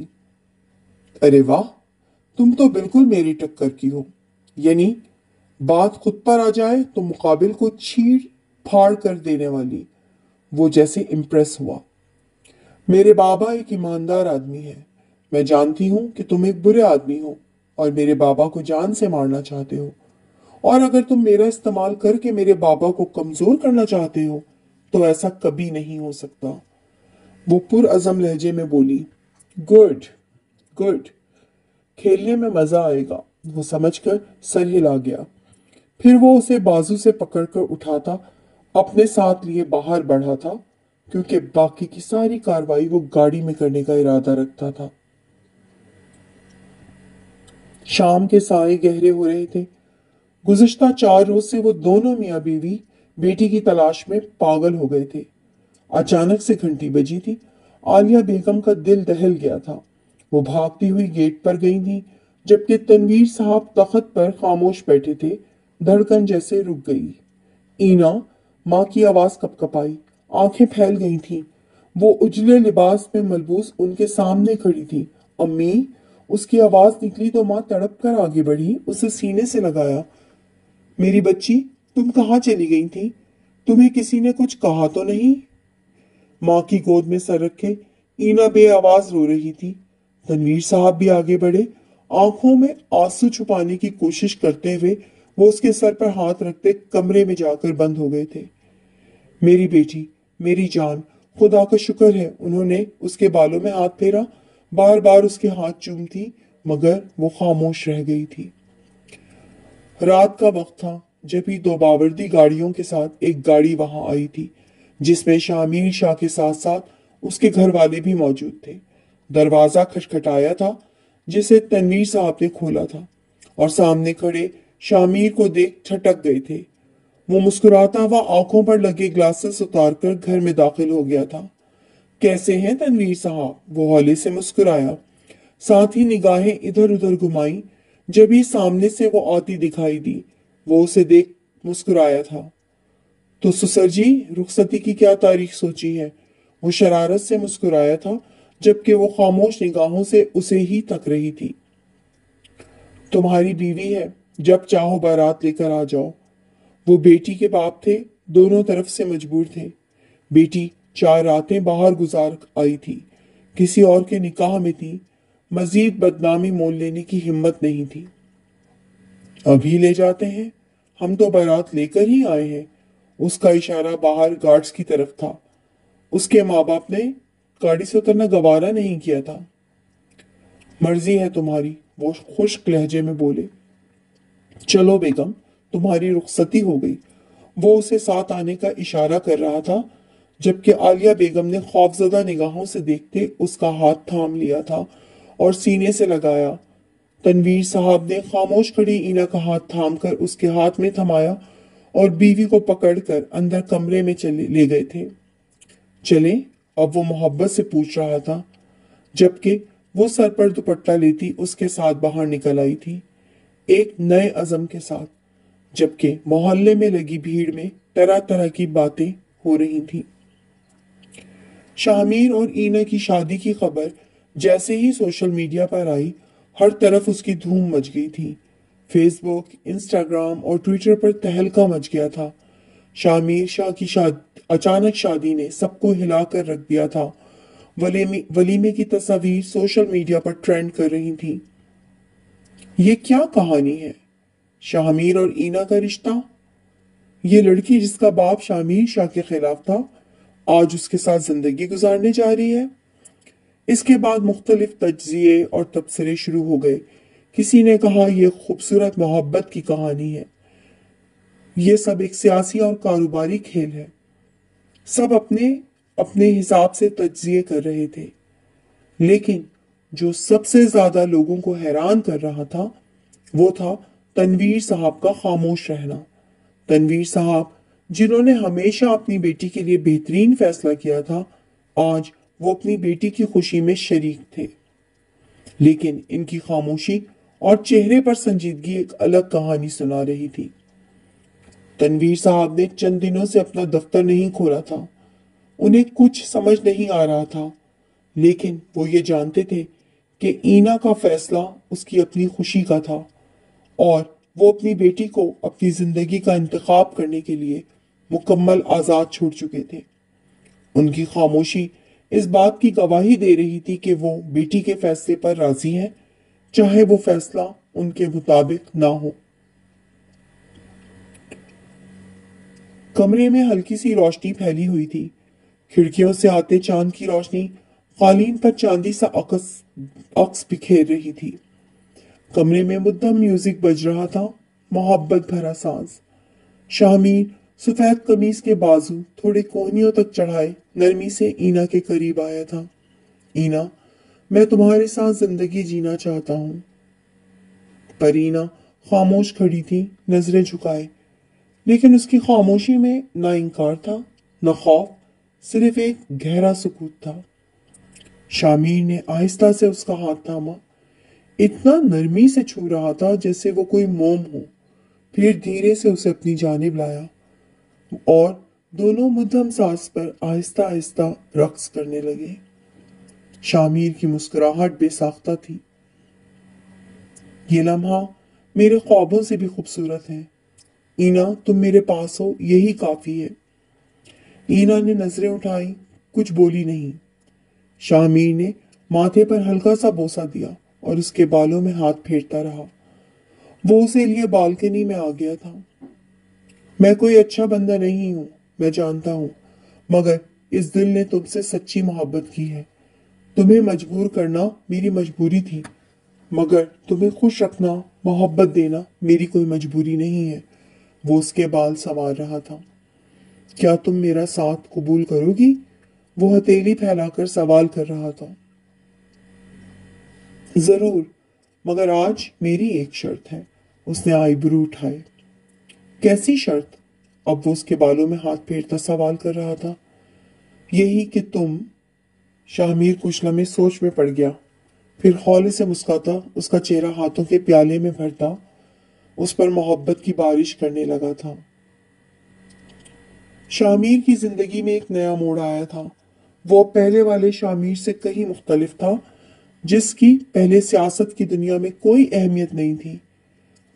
Speaker 1: अरे वाह, तुम तो बिल्कुल मेरी टक्कर की हो। यानी बात खुद पर आ जाए तो मुकाबिल को चीर फाड़ कर देने वाली। वो जैसे इम्प्रेस हुआ। मेरे बाबा एक ईमानदार आदमी है। मैं जानती हूँ कि तुम एक बुरे आदमी हो और मेरे बाबा को जान से मारना चाहते हो, और अगर तुम मेरा इस्तेमाल करके मेरे बाबा को कमजोर करना चाहते हो तो ऐसा कभी नहीं हो सकता। वो पुरअज़म लहजे में बोली, गुड गुड, खेलने में मजा आएगा। वो समझकर सर हिला गया। फिर वो उसे बाजू से पकड़कर उठाता अपने साथ लिए बाहर बढ़ा था, क्योंकि बाकी की सारी कार्रवाई वो गाड़ी में करने का इरादा रखता था। शाम के साए गहरे हो रहे थे। गुज़िश्ता 4 रोज से वो दोनों मियाँ बीवी बेटी की तलाश में पागल हो गए थे। अचानक से घंटी बजी थी। आलिया बेगम का दिल दहल गया था। वो भागती हुई गेट पर गई थी, जबकि तनवीर साहब तख्त पर खामोश बैठे थे। धड़कन जैसे रुक गई। ईना, माँ की आवाज कपकपाई, आंखें फैल गई थीं। वो उजले लिबास में मलबूस उनके सामने खड़ी थी। अम्मी, उसकी आवाज निकली तो माँ तड़प कर आगे बढ़ी, उसे सीने से लगाया। मेरी बच्ची, तुम कहाँ चली गई थी? तुम्हें किसी ने कुछ कहा तो नहीं? माँ की गोद में सर रखे ईना बे आवाज रो रही थी। तनवीर साहब भी आगे बढ़े, आंखों में आंसू छुपाने की कोशिश करते हुए। वो उसके सर पर हाथ रखते कमरे में जाकर बंद हो गए थे। मेरी बेटी, मेरी जान, खुदा का शुक्र है। उन्होंने उसके बालों में हाथ फेरा, बार बार उसके हाथ चूमती, मगर वो खामोश रह गई थी। रात का वक्त था जब ही 2 बावर्दी गाड़ियों के साथ एक गाड़ी वहां आई थी, जिसमें शामिर शाह के साथ साथ उसके घर वाले भी मौजूद थे। दरवाजा खटखटाया था, जिसे तनवीर साहब ने खोला था, और सामने खड़े शामिर को देख छटक गए थे। वो मुस्कुराता हुआ आंखों पर लगे ग्लासेस उतारकर घर में दाखिल हो गया था। कैसे हैं तनवीर साहब? वो हौले से मुस्कुराया, साथ ही निगाहें इधर उधर घुमाई। जब ही सामने से वो आती दिखाई दी, वो उसे देख मुस्कुराया था। तो सुसर जी, रुखसती की क्या तारीख सोची है? वो शरारत से मुस्कुराया था, जबकि वो खामोश निगाहों से उसे ही तक रही थी। तुम्हारी बीवी है, जब चाहो बारात लेकर आ जाओ। वो बेटी के बाप थे, दोनों तरफ से मजबूर थे। बेटी 4 रातें बाहर गुजार आई थी, किसी और के निकाह में थी। मजीद बदनामी मोल लेने की हिम्मत नहीं थी। अभी ले जाते हैं, हम तो बारात लेकर ही आए हैं। उसका इशारा बाहर गार्ड्स की तरफ था। उसके माँ बाप ने गाड़ी से उतरना गवारा नहीं किया था। मर्जी है तुम्हारी, वो खुश्क लहजे में बोले। चलो बेगम, तुम्हारी रुखसती हो गई। वो उसे साथ आने का इशारा कर रहा था, जबकि आलिया बेगम ने खौफजदा निगाहों से देखते उसका हाथ थाम लिया था और सीने से लगाया। तनवीर साहब ने खामोश खड़ी ईना का हाथ थामकर उसके हाथ में थमाया और बीवी को पकड़कर अंदर कमरे में चले ले गए थे। चले? अब वो मोहब्बत से पूछ रहा था, जबकि वो सर पर दुपट्टा लेती उसके साथ बाहर निकल आई थी, एक नए अज़म के साथ। जबकि मोहल्ले में लगी भीड़ में तरह तरह की बातें हो रही थी। शामीर और ईना की शादी की खबर जैसे ही सोशल मीडिया पर आई, हर तरफ उसकी धूम मच गई थी। फेसबुक, इंस्टाग्राम और ट्विटर पर तहलका मच गया था। शामीर शाह की अचानक शादी ने सबको हिलाकर रख दिया था। वलीमे की तस्वीर सोशल मीडिया पर ट्रेंड कर रही थी। ये क्या कहानी है? शामीर और ईना का रिश्ता? ये लड़की जिसका बाप शामीर शाह के खिलाफ था, आज उसके साथ जिंदगी गुजारने जा रही है। इसके बाद मुख्तलिफ तज्जिए और तबसरे शुरू हो गए। किसी ने कहा यह खूबसूरत मोहब्बत की कहानी है, ये सब एक सियासी और कारोबारी खेल है। सब अपने अपने हिसाब से तज्जिए कर रहे थे, लेकिन जो सबसे ज्यादा लोगों को हैरान कर रहा था वो था तनवीर साहब का खामोश रहना। तनवीर साहब, जिन्होंने हमेशा अपनी बेटी के लिए बेहतरीन फैसला किया था, आज वो अपनी बेटी की खुशी में शरीक थे। लेकिन इनकी खामोशी और चेहरे पर संजीदगी एक अलग कहानी सुना रही थी। तनवीर साहब ने चंद दिनों से अपना दफ्तर नहीं खोला था। उन्हें कुछ समझ नहीं आ रहा था, लेकिन वो ये जानते थे کہ اینا کا فیصلہ اس کی اپنی خوشی کا تھا اور وہ اپنی بیٹی کو اپنی زندگی کا انتخاب کرنے کے لیے مکمل آزاد چھوڑ چکے تھے۔ ان کی خاموشی اس بات کی گواہی دے رہی تھی کہ وہ بیٹی کے فیصلے پر راضی ہیں، چاہے وہ فیصلہ ان کے مطابق نہ ہو۔ کمرے میں ہلکی سی روشنی پھیلی ہوئی تھی۔ کھڑکیوں سے آتے چاند کی روشنی قالین پر چاندی سا عکس بکھیر رہی تھی۔ کمرے میں مدھم میوزک بج رہا تھا، محبت بھرا ساز۔ شامیر سفید قمیص کے بازو تھوڑے کوہنیوں تک چڑھائے نرمی سے اینا کے قریب آیا تھا۔ اینا، میں تمہارے ساتھ زندگی جینا چاہتا ہوں۔ پر اینا خاموش کھڑی تھی، نظریں جھکائے، لیکن اس کی خاموشی میں نہ انکار تھا نہ خوف، صرف ایک گہرا سکوت تھا۔ شامیر نے آہستہ سے اس کا ہاتھ تھاما، اتنا نرمی سے چھو رہا تھا جیسے وہ کوئی موم ہو، پھر دھیرے سے اسے اپنی جانب لایا اور دونوں مدھم ساز پر آہستہ آہستہ رقص کرنے لگے۔ شامیر کی مسکراہٹ بے ساختہ تھی۔ یہ لمحہ میرے خوابوں سے بھی خوبصورت ہے۔ اینا، تم میرے پاس ہو، یہی کافی ہے۔ اینا نے نظریں اٹھائیں، کچھ بولی نہیں۔ شامیر نے ماتھے پر ہلکا سا بوسہ دیا اور اس کے بالوں میں ہاتھ پھیرتا رہا۔ وہ اسے لیے بالکنی میں آ گیا تھا۔ میں کوئی اچھا بندہ نہیں ہوں، میں جانتا ہوں، مگر اس دل نے تم سے سچی محبت کی ہے۔ تمہیں مجبور کرنا میری مجبوری تھی، مگر تمہیں خوش رکھنا، محبت دینا میری کوئی مجبوری نہیں ہے۔ وہ اس کے بال سنوار رہا تھا۔ کیا تم میرا ساتھ قبول کرو گی؟ وہ ہتھیلی پھیلا کر سوال کر رہا تھا۔ ضرور، مگر آج میری ایک شرط ہے۔ اس نے آئی برو اٹھائے۔ کیسی شرط؟ اب وہ اس کے بالوں میں ہاتھ پھیرتا سوال کر رہا تھا۔ یہی کہ تم… شامیر کچھ لمحے سوچ میں پڑ گیا، پھر ہولے سے مسکراتا اس کا چہرہ ہاتھوں کے پیالے میں بھرتا اس پر محبت کی بارش کرنے لگا تھا۔ شامیر کی زندگی میں ایک نیا موڑ آیا تھا۔ وہ پہلے والے شامیر سے کہیں مختلف تھا، جس کی پہلے سیاست کی دنیا میں کوئی اہمیت نہیں تھی۔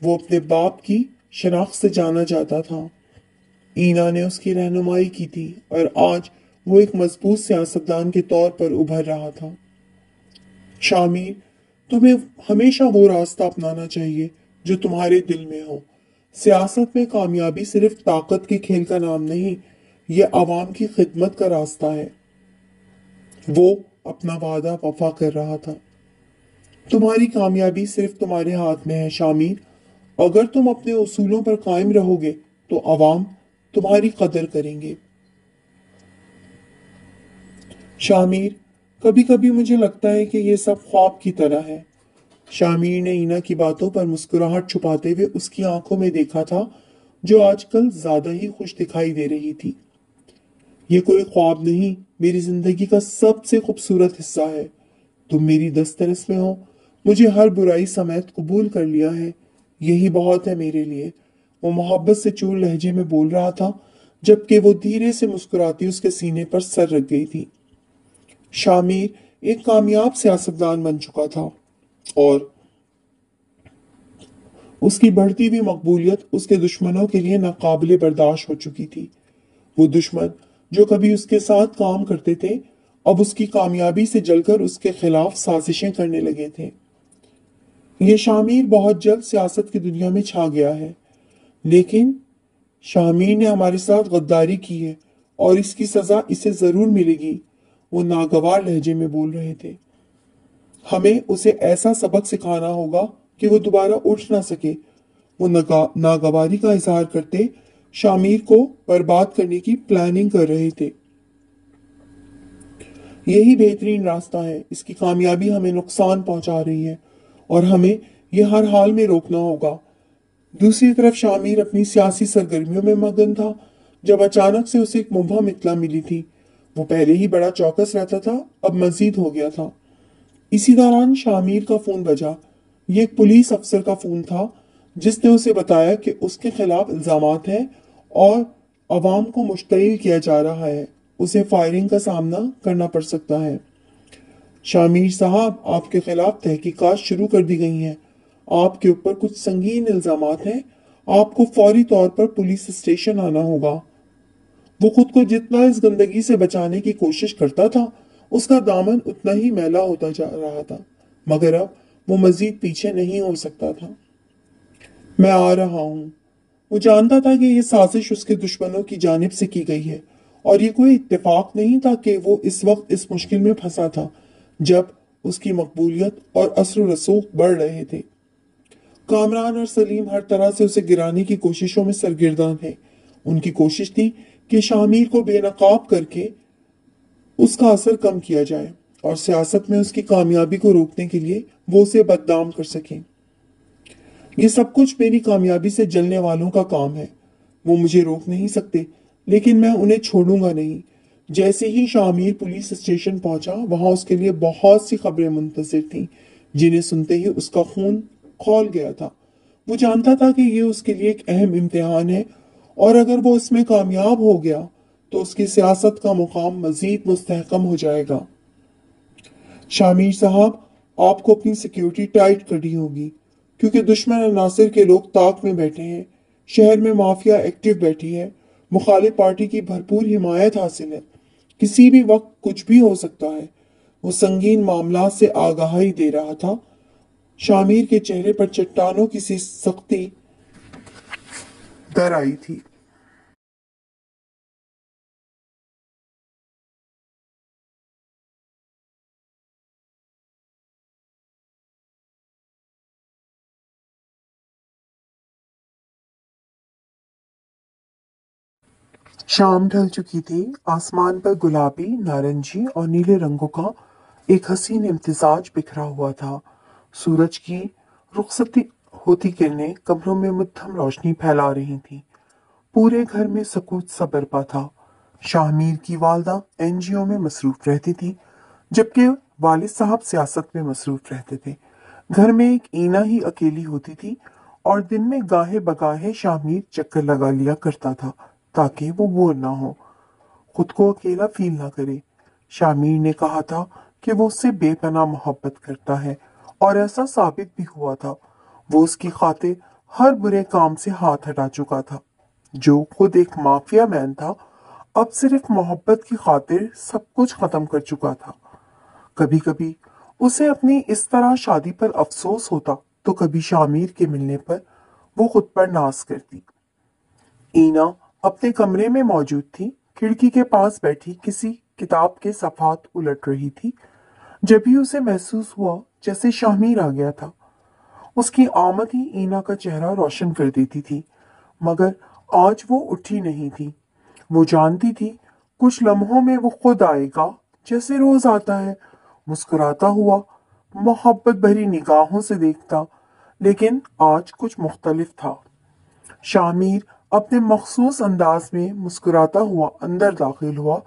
Speaker 1: وہ اپنے باپ کی شناخت سے جانا جاتا تھا۔ اینا نے اس کی رہنمائی کی تھی اور آج وہ ایک مضبوط سیاستدان کے طور پر ابھر رہا تھا۔ شامیر، تمہیں ہمیشہ وہ راستہ اپنانا چاہیے جو تمہارے دل میں ہو۔ سیاست میں کامیابی صرف طاقت کے کھیل کا نام نہیں، یہ عوام کی خدمت کا راستہ ہے۔ وہ اپنا وعدہ وفا کر رہا تھا۔ تمہاری کامیابی صرف تمہارے ہاتھ میں ہے شامیر۔ اگر تم اپنے اصولوں پر قائم رہو گے تو عوام تمہاری قدر کریں گے۔ شامیر، کبھی کبھی مجھے لگتا ہے کہ یہ سب خواب کی طرح ہے۔ شامیر نے اینا کی باتوں پر مسکراہٹ چھپاتے ہوئے اس کی آنکھوں میں دیکھا تھا، جو آج کل زیادہ ہی خوش دکھائی دے رہی تھی۔ یہ کوئی خواب نہیں، میری زندگی کا سب سے خوبصورت حصہ ہے۔ تم میری دسترس میں ہو، مجھے ہر برائی سمیت قبول کر لیا ہے، یہی بہت ہے میرے لیے۔ وہ محبت سے چور لہجے میں بول رہا تھا، جبکہ وہ دھیرے سے مسکراتی اس کے سینے پر سر رکھ گئی تھی۔ شامیر ایک کامیاب سیاستدان بن چکا تھا اور اس کی بڑھتی ہوئی مقبولیت اس کے دشمنوں کے لیے ناقابل برداشت ہو چکی تھی۔ وہ دشمن جو کبھی اس کے ساتھ کام کرتے تھے، اب اس کی کامیابی سے جل کر اس کے خلاف سازشیں کرنے لگے تھے۔ یہ شامیر بہت جلد سیاست کی دنیا میں چھا گیا ہے، لیکن شامیر نے ہمارے ساتھ غداری کی ہے اور اس کی سزا اسے ضرور ملے گی۔ وہ ناگوار لہجے میں بول رہے تھے۔ ہمیں اسے ایسا سبق سکھانا ہوگا کہ وہ دوبارہ اٹھ نہ سکے۔ وہ ناگواری کا اظہار کرتے شامیر کو برباد کرنے کی پلاننگ کر رہے تھے۔ یہی بہترین راستہ ہے، اس کی کامیابی ہمیں نقصان پہنچا رہی ہے اور ہمیں یہ ہر حال میں روکنا ہوگا۔ دوسری طرف شامیر اپنی سیاسی سرگرمیوں میں مگن تھا جب اچانک سے اسے ایک مبہم اطلاع ملی تھی۔ وہ پہلے ہی بڑا چوکس رہتا تھا، اب مزید ہو گیا تھا۔ اسی دوران شامیر کا فون بجا۔ یہ ایک پولیس افسر کا فون تھا جس نے اسے بتایا کہ اس کے خلاف الزامات ہیں اور عوام کو مشتعل کیا جا رہا ہے، اسے فائرنگ کا سامنا کرنا پڑ سکتا ہے۔ शामिर साहब, आपके खिलाफ तहकीकात शुरू कर दी गई हैं। आपके ऊपर कुछ संगीन इल्जामात हैं। आपको फौरी तौर पर पुलिस स्टेशन आना होगा। वो खुद को जितना इस गंदगी से बचाने की कोशिश करता था, उसका दामन उतना ही मैला होता जा रहा था, मगर अब वो मजीद पीछे नहीं हो सकता था। मैं आ रहा हूं। वो जानता था कि यह साजिश उसके दुश्मनों की जानिब से की गई है, और ये कोई इत्तेफाक नहीं था कि वो इस वक्त इस मुश्किल में फंसा था जब उसकी मकबूलियत और असर रसूख बढ़ रहे थे। कामरान और सलीम हर तरह से उसे गिराने की कोशिशों में सरगर्दा थे। उनकी कोशिश थी कि शामिर को बेनकाब करके उसका असर कम किया जाए और सियासत में उसकी कामयाबी को रोकने के लिए वो उसे बदनाम कर सकें। ये सब कुछ मेरी कामयाबी से जलने वालों का काम है। वो मुझे रोक नहीं सकते, लेकिन मैं उन्हें छोड़ूंगा नहीं। जैसे ही शामिर पुलिस स्टेशन पहुंचा, वहां उसके लिए बहुत सी खबरें मुंतजिर थीं, जिन्हें सुनते ही उसका खून खौल गया था। वो जानता था कि ये उसके लिए एक अहम इम्तिहान है, और अगर वो इसमें कामयाब हो गया तो उसकी सियासत का मुकाम मजीद मुस्तहकम हो जाएगा। शामिर साहब, आपको अपनी सिक्योरिटी टाइट करनी होगी, क्योंकि दुश्मन अनासिर के लोग ताक में बैठे हैं। शहर में माफिया एक्टिव बैठी है। मुखालिफ पार्टी की भरपूर हिमायत हासिल है। किसी भी वक्त कुछ भी हो सकता है। वो संगीन मामला से आगाही दे रहा था। शामिर के चेहरे पर चट्टानों की सी सख्ती दर आई थी। शाम ढल चुकी थी। आसमान पर गुलाबी, नारंगी और नीले रंगों का एक हसीन इम्तिजाज बिखरा हुआ था। सूरज की रुखसती होती किरणें कमरों में मध्यम रोशनी फैला रही थीं। पूरे घर में सकूत सा बरपा था। शाहमीर की वालदा एनजीओ में मसरूफ रहती थी, जबकि वालिद साहब सियासत में मसरूफ रहते थे। घर में एक ईना ही अकेली होती थी, और दिन में गाहे बगाहे शाहमीर चक्कर लगा लिया करता था, ताकि वो बोर ना हो, खुद को अकेला फील ना करे। शामीर ने कहा था कि वो उससे बेपनाह मोहब्बत करता है, और ऐसा साबित भी हुआ था। वो उसकी खातिर हर बुरे काम से हाथ हटा चुका था। जो खुद एक माफिया मैन था, अब सिर्फ मोहब्बत की खातिर सब कुछ खत्म कर चुका था। कभी कभी उसे अपनी इस तरह शादी पर अफसोस होता, तो कभी शामीर के मिलने पर वो खुद पर नाज करती। ईना अपने कमरे में मौजूद थी, खिड़की के पास बैठी किसी किताब के सफ़ात उलट रही थी। जब भी उसे महसूस हुआ जैसे शाहमीर आ गया था। उसकी आमद ही ईना का चेहरा रोशन कर देती थी, मगर आज वो उठी नहीं थी। वो जानती थी कुछ लम्हों में वो खुद आएगा, जैसे रोज आता है, मुस्कुराता हुआ, मोहब्बत भरी निगाहों से देखता। लेकिन आज कुछ मुख्तलिफ था। शामिर अपने मखसूस अंदाज में मुस्कुराता हुआ अंदर दाखिल हुआ,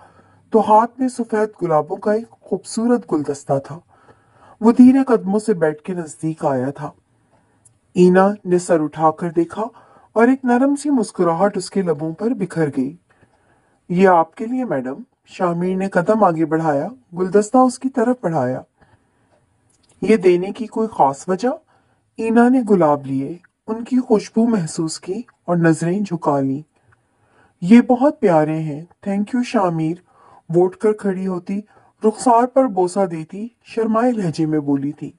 Speaker 1: तो हाथ में सफेद गुलाबों का एक खूबसूरत गुलदस्ता था। वो धीरे कदमों से बैठ के नजदीक आया था। ईना ने सर उठाकर देखा, और एक नरम सी मुस्कुराहट उसके लबों पर बिखर गई। ये आपके लिए मैडम। शामिर ने कदम आगे बढ़ाया, गुलदस्ता उसकी तरफ बढ़ाया। ये देने की कोई खास वजह? ईना ने गुलाब लिए, उनकी खुशबू महसूस की और नजरें झुका ली। ये बहुत प्यारे हैं, थैंक यू शामिर। वो उठ कर खड़ी होती, रुखसार पर बोसा देती, शर्माए लहजे में बोली थी,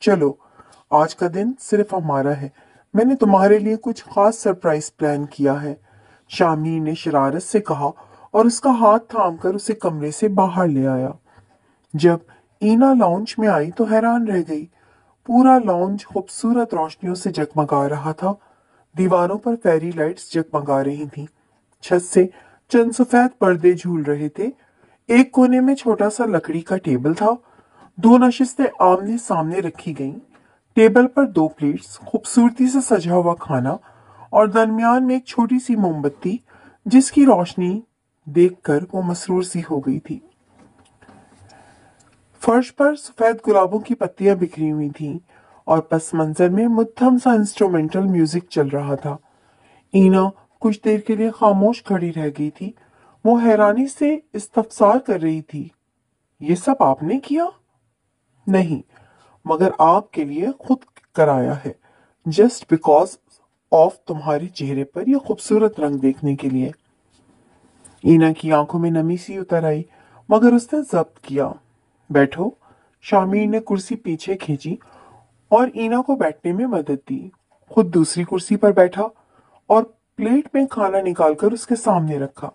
Speaker 1: चलो, आज का दिन सिर्फ हमारा है। मैंने तुम्हारे लिए कुछ खास सरप्राइज प्लान किया है। शामिर ने शरारत से कहा, और उसका हाथ थामकर उसे कमरे से बाहर ले आया। जब ईना लाउंज में आई तो हैरान रह गई। पूरा लाउंज खूबसूरत रोशनियों से जगमगा रहा था। दीवारों पर फेरी लाइट्स जगमगा रही थीं। छत से चंद सफेद पर्दे झूल रहे थे। एक कोने में छोटा सा लकड़ी का टेबल था। दो नशिस्तें आमने सामने रखी गईं। टेबल पर दो प्लेट्स, खूबसूरती से सजा हुआ खाना, और दरमियान में एक छोटी सी मोमबत्ती, जिसकी रोशनी देखकर वो मसरूर सी हो गई थी। फर्श पर सफेद गुलाबों की पत्तियां बिखरी हुई थीं, और पस मंजर में मध्यम सा इंस्ट्रूमेंटल म्यूजिक चल रहा था। ईना कुछ देर के लिए खामोश खड़ी रह गई थी। वो हैरानी से इस्तफसार कर रही थी, ये सब आपने किया? नहीं, मगर आपके लिए खुद कराया है, जस्ट बिकॉज ऑफ तुम्हारे चेहरे पर यह खूबसूरत रंग देखने के लिए। ईना की आंखों में नमी सी उतर आई, मगर उसने जब्त किया। बैठो। शामिर ने कुर्सी पीछे खींची और ईना को बैठने में मदद दी। खुद दूसरी कुर्सी पर बैठा और प्लेट में खाना निकालकर उसके सामने रखा।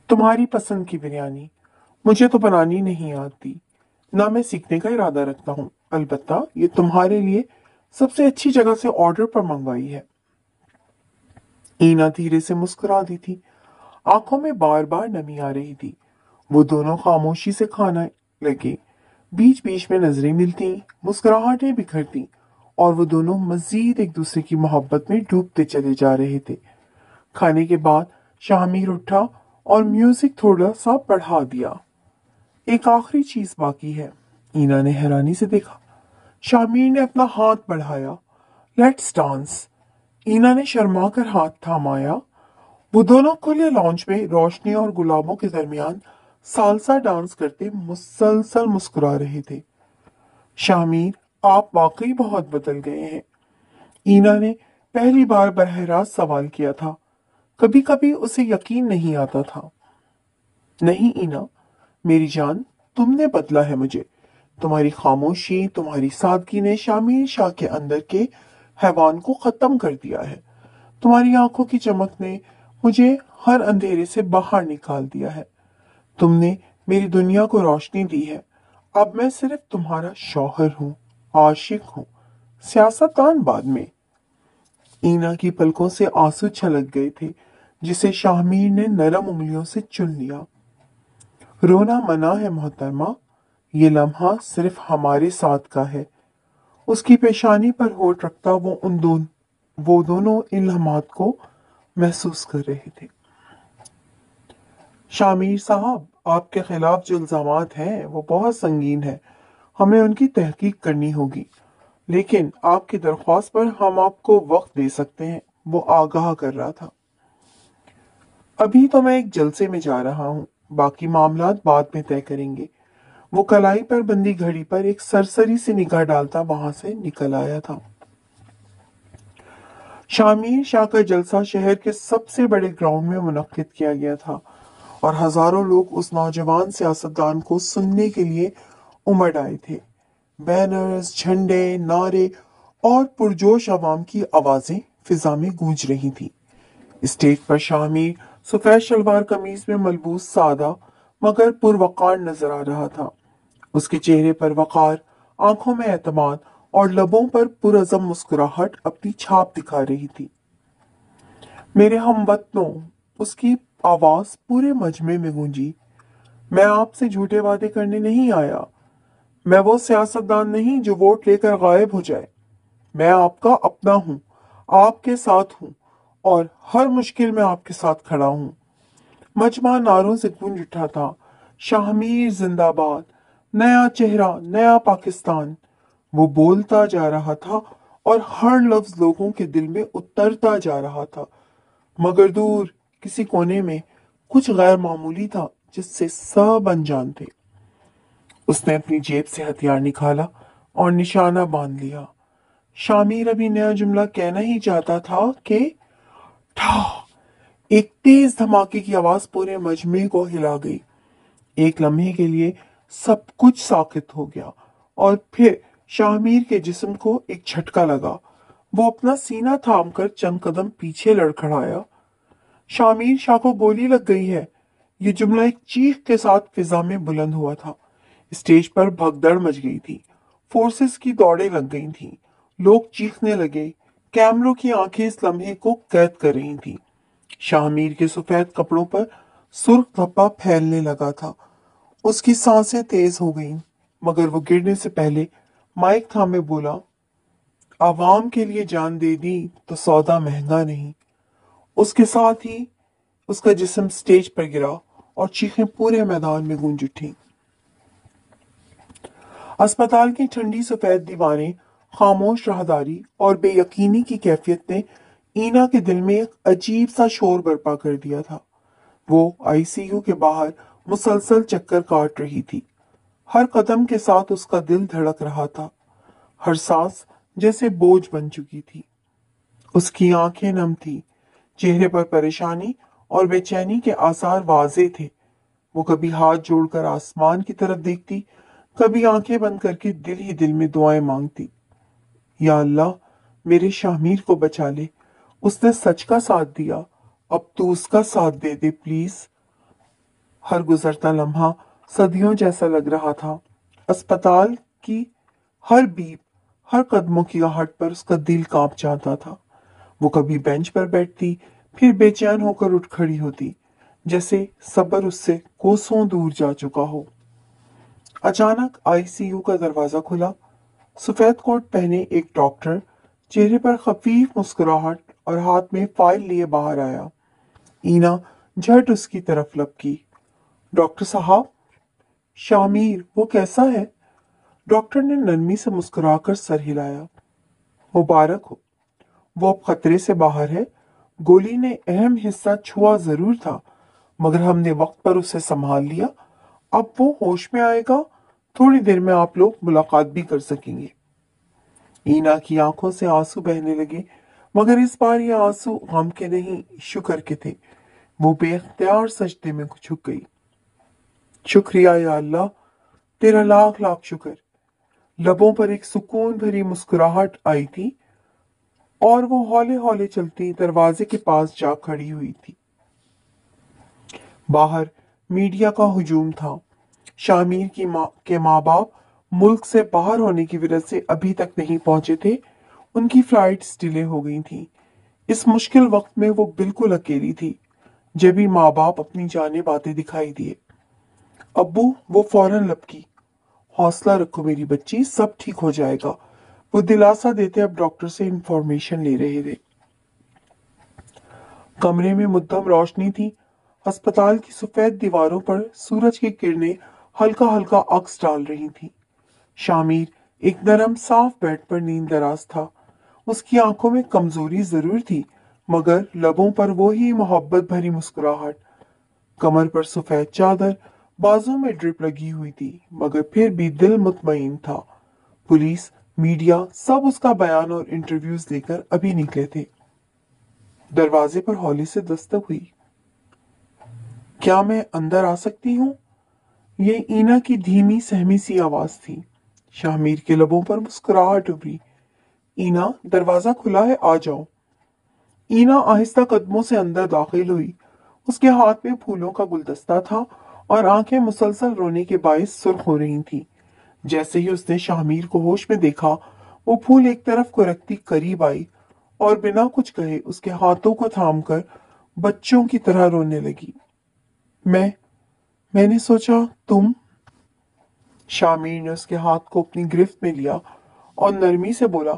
Speaker 1: तुम्हारी पसंद की बिरयानी। मुझे तो बनानी नहीं आती, ना मैं सीखने का इरादा रखता हूँ। अलबत्ता ये तुम्हारे लिए सबसे अच्छी जगह से ऑर्डर पर मंगवाई है। ईना धीरे से मुस्कुरा दी थी। आंखों में बार बार नमी आ रही थी। वो दोनों खामोशी से खाना लगे। बीच बीच में नजरें मिलती, मुस्कुराहटें बिखरती और वो दोनों मजीद एक दूसरे की मोहब्बत में डूबते चले जा रहे थे। खाने के बाद शामिर उठा और म्यूजिक थोड़ा सा बढ़ा दिया। एक आखिरी चीज बाकी है। ईना ने हैरानी से देखा। शामिर ने अपना हाथ बढ़ाया। Let's dance. ईना ने शर्मा कर हाथ थामाया। वो दोनों खुले लॉन्च में रोशनी और गुलाबों के दरमियान सालसा डांस करते मुसलसल मुस्कुरा रहे थे। शामिर, आप वाकई बहुत बदल गए हैं। ईना ने पहली बार बरहरास सवाल किया था। कभी कभी उसे यकीन नहीं आता था। नहीं ईना, मेरी जान, तुमने बदला है मुझे। तुम्हारी खामोशी, तुम्हारी सादगी ने शामिर शाह के अंदर के हैवान को खत्म कर दिया है। तुम्हारी आंखों की चमक ने मुझे हर अंधेरे से बाहर निकाल दिया है। तुमने मेरी दुनिया को रोशनी दी है। अब मैं सिर्फ तुम्हारा शौहर हूँ, आशिक हूँ, सियासतदान बाद में। ईना की पलकों से आंसू छलक गए थे, जिसे शाहमीर ने नरम उंगलियों से चुन लिया। रोना मना है मोहतरमा, ये लम्हा सिर्फ हमारे साथ का है। उसकी पेशानी पर होठ रखता वो दोनों इन लम्हात को महसूस कर रहे थे। शामिर साहब, आपके खिलाफ जो इल्जामात हैं वो बहुत संगीन है। हमें उनकी तहकीक करनी होगी, लेकिन आपकी दरख्वास्त पर हम आपको वक्त दे सकते हैं, वो आगाह कर रहा था। अभी तो मैं एक जलसे में जा रहा हूँ, बाकी मामलात बाद में तय करेंगे। वो कलाई पर बंदी घड़ी पर एक सरसरी सी निगाह डालता वहां से निकल आया था। शामिर शाह का जलसा शहर के सबसे बड़े ग्राउंड में मुनक्किद किया गया था और हजारों लोग उस नौजवान सियासतदान को सुनने के लिए उमड़ आए थे। बैनर्स, झंडे, नारे और पुरजोश आवाम की आवाजें फिजा में गूंज रही थी। स्टेज पर शामिर सफेद शलवार कमीज में मलबूस सादा मगर पुरवकार नजर आ रहा था। उसके चेहरे पर वकार, आंखों में एतमाद और लबों पर पुरअज़म मुस्कुराहट अपनी छाप दिखा रही थी। मेरे हमवतनों, उसकी आवाज पूरे मजमे में गूंजी। मैं आपसे झूठे वादे करने नहीं आया। मैं वो सियासतदान नहीं जो वोट लेकर गायब हो जाए। मैं आपका अपना हूँ, आपके साथ हूँ और हर मुश्किल में आपके साथ खड़ा हूँ। मजमा नारों से गूंज उठा था। शाहमीर जिंदाबाद, नया चेहरा, नया पाकिस्तान। वो बोलता जा रहा था और हर लफ्ज लोगों के दिल में उतरता जा रहा था, मगर दूर किसी कोने में कुछ गैर मामूली था जिससे सब अनजान थे। उसने अपनी जेब से हथियार निकाला और निशाना बांध लिया। शामिर अभी नया जुमला कहना ही चाहता था कि ठा, एक तेज धमाके की आवाज पूरे मजमे को हिला गई। एक लम्हे के लिए सब कुछ साकित हो गया और फिर शाहमीर के जिस्म को एक झटका लगा। वो अपना सीना थामकर चंद कदम पीछे लड़खड़ाया। शामिर शाह को गोली लग गई है। ये जुमला एक चीख के साथ फिजा में बुलंद हुआ था। स्टेज पर भगदड़ मच गई थी। फोर्सेस की दौड़ें लग गई थीं। लोग चीखने लगे। कैमरों की आंखें इस लम्हे को कैद कर रही थीं। शाहमीर के सफेद कपड़ों पर सुर्ख धब्बा फैलने लगा था। उसकी सांसें तेज हो गईं, मगर वो गिरने से पहले माइक थामे बोला, आवाम के लिए जान दे दी तो सौदा महंगा नहीं। उसके साथ ही उसका जिस्म स्टेज पर गिरा और चीखें पूरे मैदान में गूंज उठी। अस्पताल की ठंडी सफेद दीवारें, खामोश राहदारी और बेयकीनी की कैफियत ने ईना के दिल में एक अजीब सा शोर बर्पा कर दिया था। वो आईसीयू के बाहर मुसलसल चक्कर काट रही थी। हर कदम के साथ उसका दिल धड़क रहा था। हर सांस जैसे बोझ बन चुकी थी। उसकी आंखें नम थी। चेहरे पर परेशानी और बेचैनी के आसार वाजे थे। वो कभी हाथ जोड़कर आसमान की तरफ देखती, कभी आंखें बंद करके दिल ही दिल में दुआएं मांगती। या अल्लाह, मेरे शामीर को बचा ले। उसने सच का साथ दिया, अब तू उसका साथ दे दे प्लीज। हर गुजरता लम्हा सदियों जैसा लग रहा था। अस्पताल की हर बीप, हर कदमों की आहट पर उसका दिल कांप जाता था। वो कभी बेंच पर बैठती, फिर बेचैन होकर उठ खड़ी होती, जैसे सब्र उससे कोसों दूर जा चुका हो। अचानक आईसीयू का दरवाजा खुला। सफेद कोट पहने एक डॉक्टर चेहरे पर खफीफ मुस्कुराहट और हाथ में फाइल लिए बाहर आया। ईना झट उसकी तरफ लपकी। डॉक्टर साहब, शामीर वो कैसा है? डॉक्टर ने नरमी से मुस्कुराकर सर हिलाया। मुबारक हो, वो अब खतरे से बाहर है। गोली ने अहम हिस्सा छुआ जरूर था, मगर हमने वक्त पर उसे संभाल लिया। अब वो होश में आएगा। थोड़ी देर में आप लोग मुलाकात भी कर सकेंगे। ईना की आंखों से आंसू बहने लगे, मगर इस बार ये आंसू गम के नहीं, शुक्र के थे। वो बेख्तियार सजदे में झुक गई। शुक्रिया या अल्लाह, तेरा लाख लाख शुक्र। लबों पर एक सुकून भरी मुस्कुराहट आई थी और वो हौले हौले चलती दरवाजे के पास जा खड़ी हुई थी। बाहर मीडिया का हुजूम था। शामीर के माँ बाप मुल्क से बाहर होने की वजह से अभी तक नहीं पहुंचे थे। उनकी फ्लाइट्स डिले हो गई थी। इस मुश्किल वक्त में वो बिल्कुल अकेली थी। जब भी माँ बाप अपनी जाने बातें दिखाई दिए, अब्बू, वो फौरन लपकी। हौसला रखो मेरी बच्ची, सब ठीक हो जाएगा। वो दिलासा देते अब डॉक्टर से इंफॉर्मेशन ले रहे थे। कमरे में मुद्दम रोशनी थी। अस्पताल की सफेद दीवारों पर सूरज की किरणें हल्का हल्का अक्स डाल रही थी। शामीर एक नरम साफ बेड पर नींद दराज था। उसकी आंखों में कमजोरी जरूर थी, मगर लबों पर वो ही मोहब्बत भरी मुस्कुराहट। कमर पर सफेद चादर, बाजू में ड्रिप लगी हुई थी, मगर फिर भी दिल मुतमईन था। पुलिस, मीडिया सब उसका बयान और इंटरव्यूज लेकर अभी निकले थे। दरवाजे पर हौले से दस्तक हुई। क्या मैं अंदर आ सकती हूँ? ये ईना की धीमी सहमी सी आवाज थी। शामीर के लबों पर मुस्कुराहट उभरी। ईना, दरवाजा खुला है, आ जाओ। ईना आहिस्ता कदमों से अंदर दाखिल हुई। उसके हाथ में फूलों का गुलदस्ता था और आंखें मुसलसल रोने के बायस सुर्ख हो रही थीं। जैसे ही उसने शामीर को होश में देखा, वो फूल एक तरफ को रखती करीब आई और बिना कुछ कहे उसके हाथों को थामकर बच्चों की तरह रोने लगी। मैंने सोचा तुम। शामीर ने उसके हाथ को अपनी गिरफ्त में लिया और नरमी से बोला,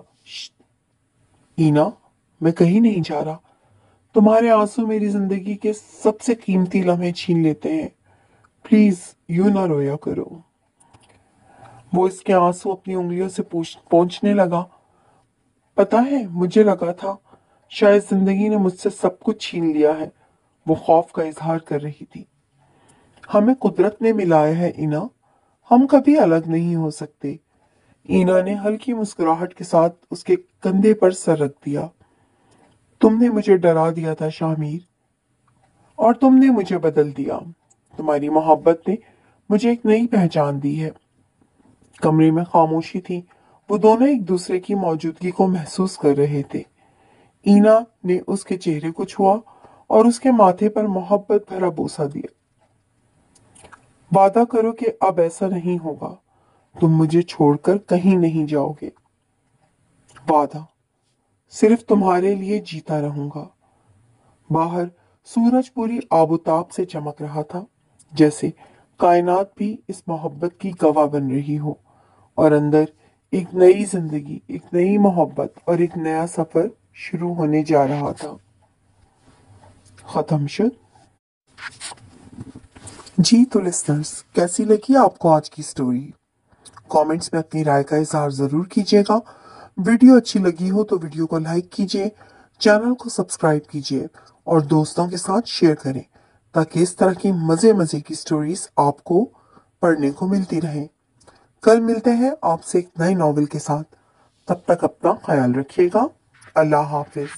Speaker 1: ईना, मैं कहीं नहीं जा रहा। तुम्हारे आंसू मेरी जिंदगी के सबसे कीमती लम्हे छीन लेते हैं। प्लीज यूं ना रोया करो। वो इसके आंसू अपनी उंगलियों से पोंछने लगा। पता है, मुझे लगा था शायद जिंदगी ने मुझसे सब कुछ छीन लिया है। वो खौफ का इजहार कर रही थी। हमें कुदरत ने मिलाया है इना, हम कभी अलग नहीं हो सकते। ईना ने हल्की मुस्कुराहट के साथ उसके कंधे पर सर रख दिया। तुमने मुझे डरा दिया था शामीर, और तुमने मुझे बदल दिया। तुम्हारी मोहब्बत ने मुझे एक नई पहचान दी है। कमरे में खामोशी थी। वो दोनों एक दूसरे की मौजूदगी को महसूस कर रहे थे। ईना ने उसके चेहरे को छुआ और उसके माथे पर मोहब्बत भरा बोसा दिया। वादा करो कि अब ऐसा नहीं होगा। तुम मुझे छोड़कर कहीं नहीं जाओगे। वादा। सिर्फ तुम्हारे लिए जीता रहूंगा। बाहर सूरज पूरी आबोताब से चमक रहा था, जैसे कायनात भी इस मोहब्बत की गवाह बन रही हो। और अंदर एक नई जिंदगी, एक नई मोहब्बत और एक नया सफर शुरू होने जा रहा था। खत्म शुद। जी तो लिसनर्स, कैसी लगी आपको आज की स्टोरी? कमेंट्स में अपनी राय का इजहार जरूर कीजिएगा। वीडियो अच्छी लगी हो तो वीडियो को लाइक कीजिए, चैनल को सब्सक्राइब कीजिए और दोस्तों के साथ शेयर करें, ताकि इस तरह की मजे मजे की स्टोरीज आपको पढ़ने को मिलती रहें। कल मिलते हैं आपसे एक नए नॉवल के साथ। तब तक अपना ख्याल रखिएगा। अल्लाह हाफिज।